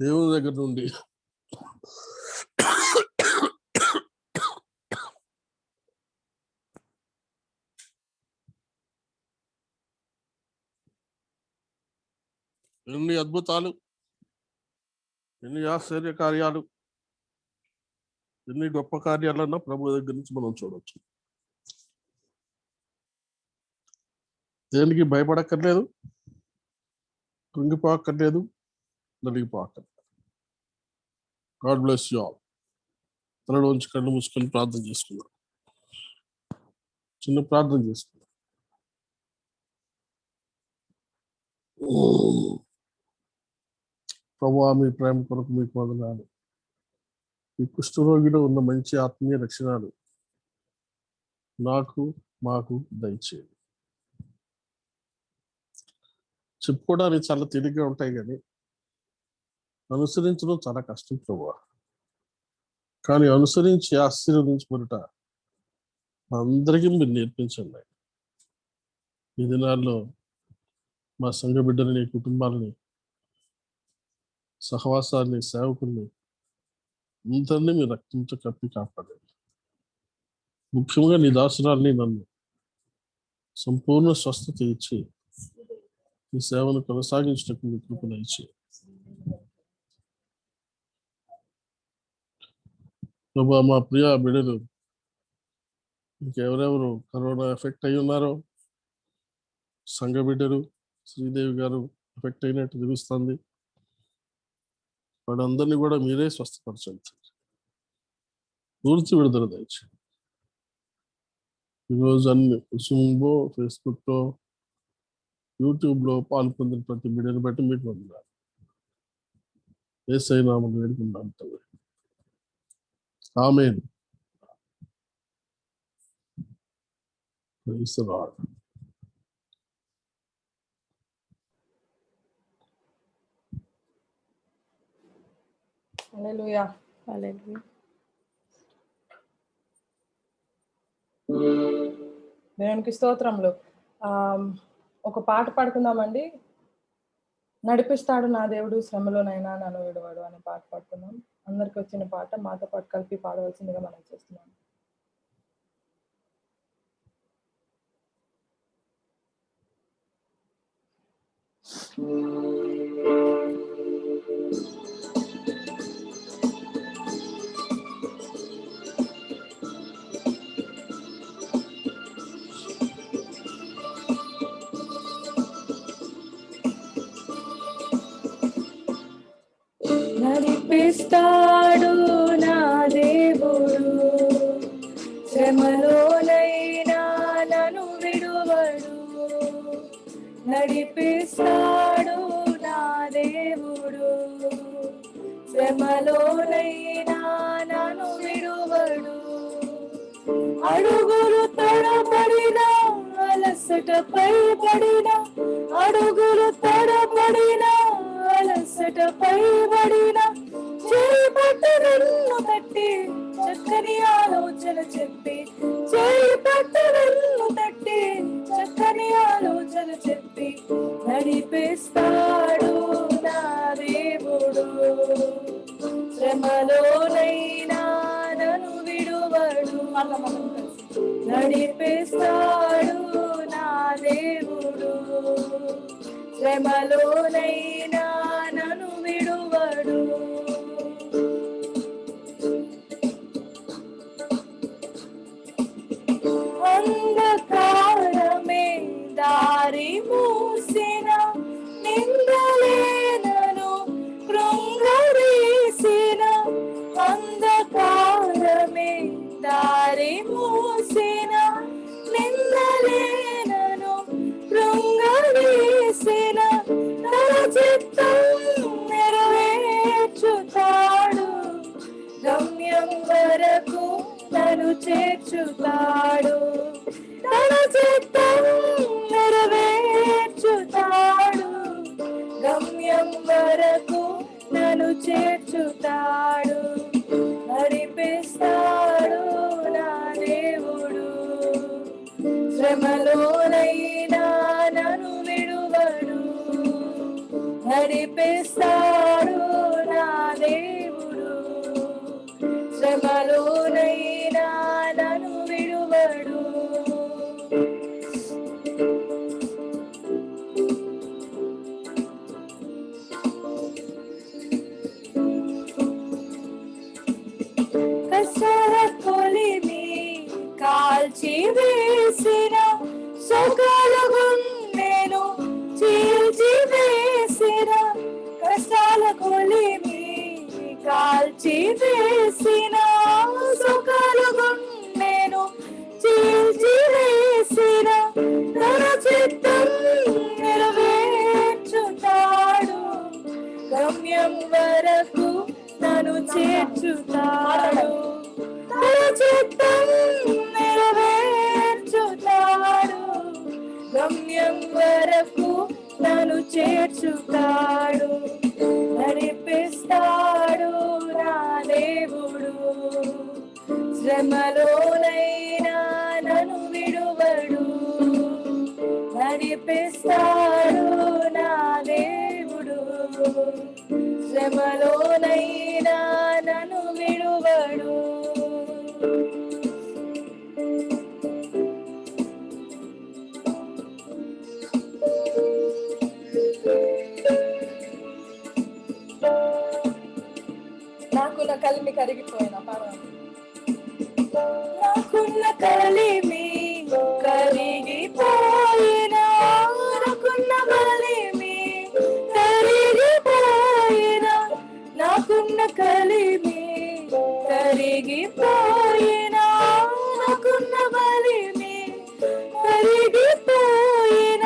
[SPEAKER 3] దేవుని దగ్గర నుండి ఎన్ని అద్భుతాలు, ఎన్ని ఆశ్చర్య కార్యాలు, ఎన్ని గొప్ప కార్యాలన్నా ప్రభు దగ్గర నుంచి మనం చూడవచ్చు. దేనికి భయపడక్కర్లేదు, కృంగిపోక్కర్లేదు, నలిగిపోక్కర్లేదు. God bless you all. తనలోంచి కళ్ళు మూసుకొని ప్రార్థన చేసుకుందాం. చిన్న ప్రార్థన చేసుకుందాం. ప్రభువా, మీ ప్రేమ కొరకు మీకు వందనాలు. ఈ కుష్ఠరోగిలో ఉన్న మంచి ఆత్మీయ లక్షణాలు మాకు దయచేయండి. చెప్పుకోవడానికి చాలా తేలిగ్గా ఉంటాయి, కానీ అనుసరించడం చాలా కష్టం ప్రభువా. కానీ అనుసరించి ఆశీర్వదించబడుట అందరికీ మీరు నేర్పించండి. ఈ దినాల్లో మా సంఘ బిడ్డలని, కుటుంబాలని, సహవాసాన్ని, సేవకుల్ని అందరినీ మీ రక్తంతో కప్పి కాపాడండి. ముఖ్యంగా నీ దాసురాల్ని నన్ను సంపూర్ణ స్వస్థత ఇచ్చి ఈ సేవను కొనసాగించడానికి మీ కృపను ఇచ్చి ప్రభు, మా ప్రియ బిడ్డలు ఇంకెవరెవరు కరోనా ఎఫెక్ట్ అయి ఉన్నారో, సంఘ బిడ్డలు శ్రీదేవి గారు ఎఫెక్ట్ అయినట్టు తెలుస్తుంది. వాళ్ళందరినీ కూడా మీరే స్వస్థపరచండి, పూర్తి విడుదల దయచేయండి. ఈరోజు అన్ని జూమ్లో, ఫేస్బుక్లో, యూట్యూబ్లో పాల్పొందిన ప్రతి బిడ్డను బట్టి మీకు వందనాలు. యేసయ్య నామమున వేడుకుంటున్నాం తండ్రి. Amen. Praise the lord.
[SPEAKER 1] Hallelujah.
[SPEAKER 2] Hallelujah.
[SPEAKER 1] దేవునికి స్తోత్రములు. ఒక పాట పాడుకుందామండి. నడిపిస్తాడు నా దేవుడు శ్రమలోనైనా నన్ను విడువడు అనే పాట పాడుకుందాం. అందరికి వచ్చిన పాట మాతో పాటు కలిపి పాడవలసిందిగా మనం చేస్తున్నాం.
[SPEAKER 2] నడిపిస్తాడు నా దేవుడు, శ్రమలోనైనా నన్ను విడువడు. నడిపిస్తాడు నా దేవుడు, శ్రమలోనైనా నన్ను విడువడు. అడుగులు తడబడిన, అలసటపై పడిన, అడుగులు తడబడిన, అలసటపై పడిన, చేయి పట్టు నన్ను తట్టి చక్కని ఆలోచన చెప్పి, చేయి పట్టు నన్ను తట్టి చక్కని ఆలోచన చెప్పి, నడిపిస్తాడు నా దేవుడు, శ్రమలోనైనా నన్ను విడువడు. నడిపిస్తాడు నా దేవుడు, శ్రమలోనైనా నన్ను విడువడు. అంధకారమే దారి మూసిన, నిందలేనను కృంగదీసిన, అంధకారమే దారి మూసిన, నిందలేనను కృంగదీసిన, తన చిత్తం నెరవేర్చుతాడు, గమ్యం వరకు నన్ను చేర్చుతాడు. తన చిత్తం నెరవేర్చుతాడు, గమ్యం వరకు నన్ను చేర్చుతాడు. నడిపిస్తాడు నా దేవుడు, శ్రమలోనైనా నన్ను విడువడు. నడిపిస్తాడు నా దేవుడు, శ్రమలోనైనా నన్ను విడువడు. కసర కొలిమి కాల్చి వేసిన, సొగల గుండెను చీల్చి వేసిన, కష్టాల కొలిమి కాల్చి వేసిన, సొగల గుండెను చీల్చి వేసిన, తన చిత్తం నెరవేర్చుతాడు, గమ్యం వరకు నన్ను చేర్చుతాడు. తన చిత్తం నెరవేర్చుతాడు, గమ్యం వరకు నన్ను చేర్చుతాడు. నడిపిస్తాడు నా దేవుడు, శ్రమలోనైనా నన్ను విడువడు. నడిపిస్తాడు నా దేవుడు, శ్రమలోనైనా నన్ను విడువడు.
[SPEAKER 1] నాకున్న కలిమి కరిగిపోయిన
[SPEAKER 2] నాకున్న కలిమి కరిగిపోయిన, నాకున్న బలిమి కరిగిపోయిన, నాకున్న కలిమి కరిగిపోయిన, నాకున్న బలిమి కరిగిపోయిన,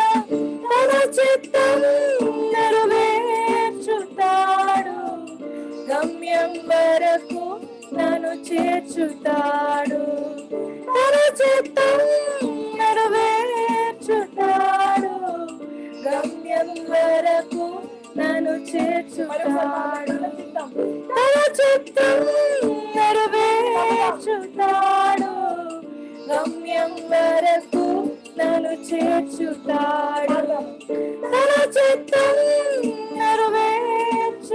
[SPEAKER 2] తన చిత్తం నెరవేర్చుతాడు, గమ్యం వరకు నన్ను చేర్చుతాడు. తన చిత్తం నెరవేర్చుతాడు, గమ్యం వరకు నన్ను చేర్చుతాడు. తన చిత్తం నెరవేర్చుతాడు, గమ్యం వరకు నన్ను చేర్చుతాడు. తన చిత్తం నెరవేర్చుతాడు,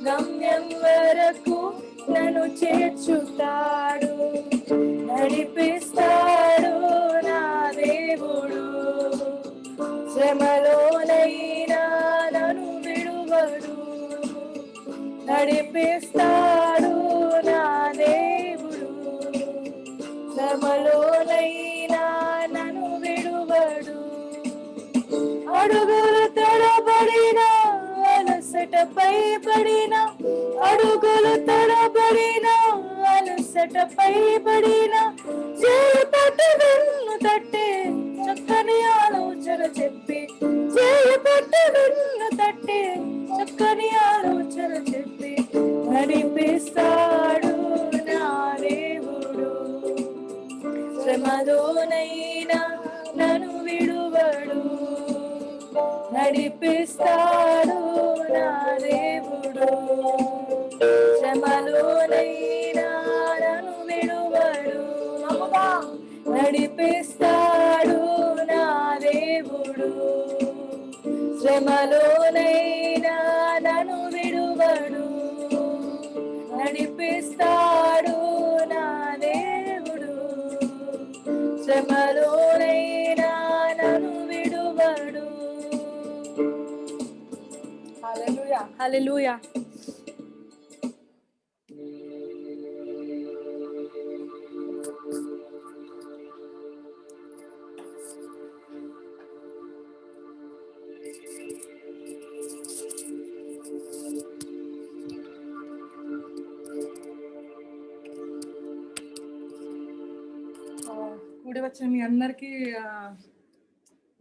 [SPEAKER 2] గమ్యం వరకు నన్ను చేర్చుతాడు. నడిపిస్తాడు నా దేవుడు, శ్రమలోనైనా నన్ను విడువడు, నడిపిస్తాడు నా దేవుడు. శ్రమలోనైనా నన్ను విడువడు, అడుగులు తడబడిన అలసటపై పడిన, అడుగులు తడబడిన అలసటపై పడిన, చేయి పట్టి వెన్ను తట్టే చక్కని ఆలోచన చెప్పి, చేయి పట్టి వెన్ను తట్టే చక్కని ఆలోచన చెప్పి, నడిపిస్తాడు నా దేవుడు. శ్రమలోనైనా నన్ను విడువడు, నడిపిస్తాడు నా దేవుడు. శ్రమలోనైనా నన్ను విడువడు, నడిపిస్తాడు నా దేవుడు. శ్రమలోనైనా నన్ను విడువడు, నడిపిస్తాడు నా దేవుడు. శ్రమలోనైనా నన్ను విడువడు. హల్లెలూయా, హల్లెలూయా.
[SPEAKER 1] కూడి వచ్చిన మీ అందరికీ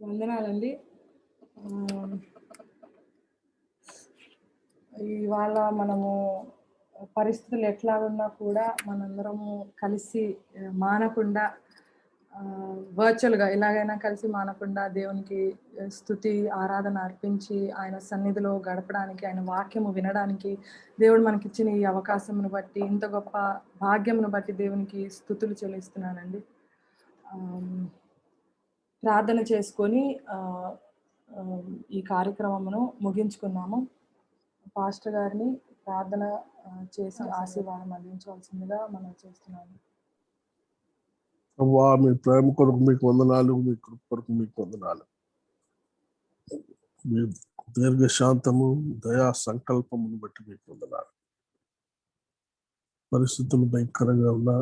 [SPEAKER 1] వందనాలండి. ఇవాళ మనము పరిస్థితులు ఎట్లా ఉన్నా కూడా మనందరము కలిసి మానకుండా వర్చువల్గా ఎలాగైనా కలిసి మానకుండా దేవునికి స్తుతి ఆరాధన అర్పించి ఆయన సన్నిధిలో గడపడానికి, ఆయన వాక్యము వినడానికి దేవుడు మనకిచ్చిన ఈ అవకాశమును బట్టి, ఇంత గొప్ప భాగ్యమును బట్టి దేవునికి స్తుతులు చెల్లిస్తున్నానండి. ప్రార్థన చేసుకొని ఈ కార్యక్రమమును ముగించుకున్నాము. పాస్టర్ గారిని ప్రార్థన చేసి ఆశీర్వాదం అందించవలసిందిగా మనం చేస్తున్నాము.
[SPEAKER 3] అవ్వా, మీ ప్రేమ కొరకు మీకు వందనాలు, మీ కృప కొరకు మీకు వందనాలు. మీ దీర్ఘశాంతము దయా సంకల్పమును బట్టి మీకు వందనాలు. పరిస్థితులు భయంకరంగా ఉన్నా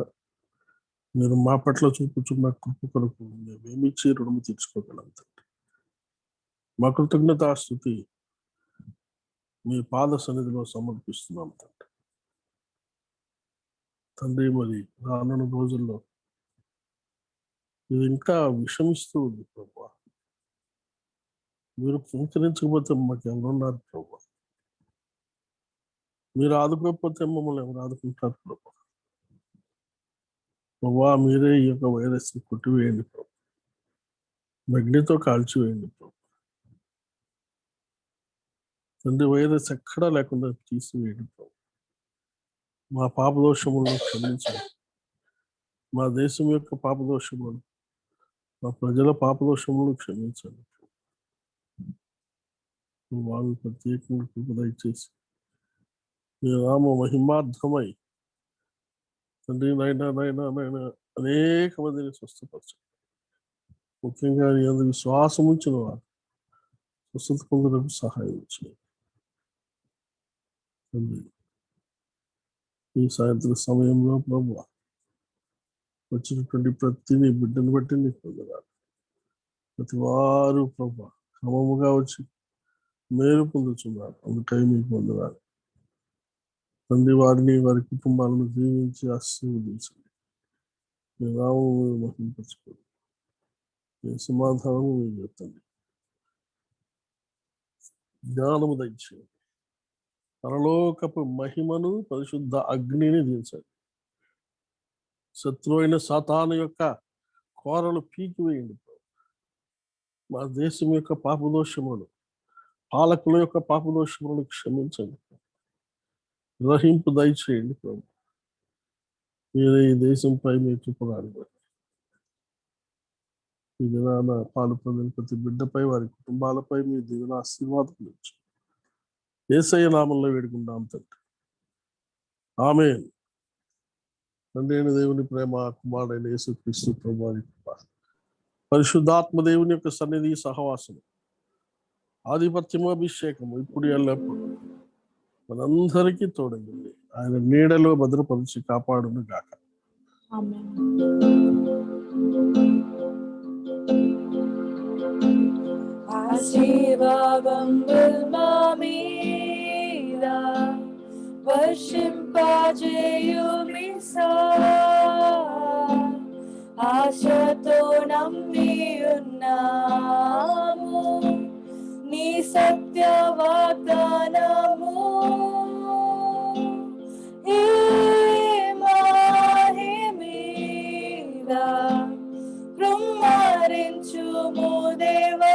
[SPEAKER 3] మీరు మా పట్ల చూపుచున్న కృప కొరకు మేమేమిచ్చి రుణము తీర్చుకోగలం తండ్రి. మా కృతజ్ఞతాస్తుతి మీ పాద సన్నిధిలో సమర్పిస్తున్నాం తండ్రి. తండ్రి, మరి రానున్న రోజుల్లో ఇది ఇంకా విషమిస్తూ ఉంది ప్రభా. మీరు సంచరించకపోతే మాకు ఎవరున్నారు ప్రభా? మీరు ఆదుకోకపోతే మమ్మల్ని ఎవరు ఆదుకుంటారు ప్రభా? ప్రభా, మీరే ఈ యొక్క వైరస్ ని కొట్టివేయండి ప్రభా, అగ్నితో కాల్చివేయండి ప్రభా. తండ్రి, వైరస్ ఎక్కడా లేకుండా తీసివేయండి ప్రభా. మా పాపదోషములను క్షమించండి. మా దేశం యొక్క పాపదోషములను, మా ప్రజల పాపదోషములను క్షమించండి. వాళ్ళు ప్రత్యేకంగా కృప దయచేసి మీ నామ మహిమార్థమై తండ్రి నైనా అనేక మందిని స్వస్థపరచండి. ముఖ్యంగా నీ అందు విశ్వాసం ఉంచిన వారు స్వస్థత పొందడానికి సహాయం చేయండి తండ్రి. ఈ సాయంత్రం సమయంలో ప్రభువా వచ్చినటువంటి ప్రతి నీ బిడ్డను బట్టి నీకు పొందరాలి. ప్రతి వారు ప్రభువా క్రమముగా వచ్చి మేలు పొందుతున్నారు, అందుకై మీకు పొందరాలి తండ్రి. వారిని వారి కుటుంబాలను దీవించి ఆశీర్వదించండి. మీ నామము మహింపరచుకోండి. మీ సమాధానము మీరు చెప్తండి. జ్ఞానము దయచేయండి. పరలోకపు మహిమను పరిశుద్ధ అగ్నిని దించండి. శత్రువు అయిన సాతాను యొక్క కోరలు పీకివేయండి. మా దేశం యొక్క పాపదోషములను, పాలకుల యొక్క పాపదోషములను క్షమించండి. గ్రహింపు దయచేయండి ప్రభు. మీరే ఈ దేశంపై మీ చూపరాలి. ఈ దినాన పాలు పొందిన ప్రతి బిడ్డపై, వారి కుటుంబాలపై మీ దీవెన ఆశీర్వాదం ఇచ్చు. యేసయ్య నామంలో వేడుకుంటాం తండ్రి, ఆమేన్. తండ్రి అయిన దేవుని ప్రేమ, కుమారుడైన యేసుక్రీస్తు ప్రభువు కృప, పరిశుద్ధాత్మ దేవుని యొక్క సన్నిధి సహవాసం ఆధిపత్యము అభిషేకము ఇప్పుడు ఎల్లప్పుడు మనందరికీ తోడైంది. ఆయన నీడలో భద్రపరిచి కాపాడును గాక.
[SPEAKER 2] ఆశీర్వాదములు మా మీద వర్షింపజేయుమిసా, ఆశతో నమ్మి ఉన్నాము నీ సత్య వాగ్దానము. ఈ మాహి మీద కృమ్మరించుము దేవా,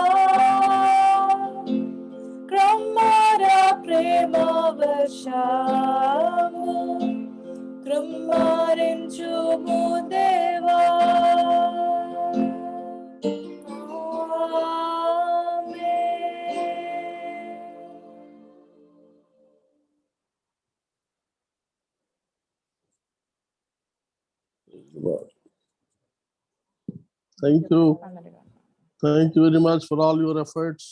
[SPEAKER 2] కృమ్మర ప్రేమ వర్షము కృమ్మరించుము దేవా.
[SPEAKER 3] Thank you. Thank you very much for all your efforts.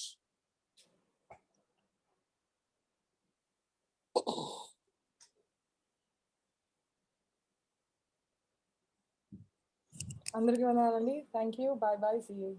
[SPEAKER 1] అందరికీ వందనాలండి. Thank you. Bye bye. See you.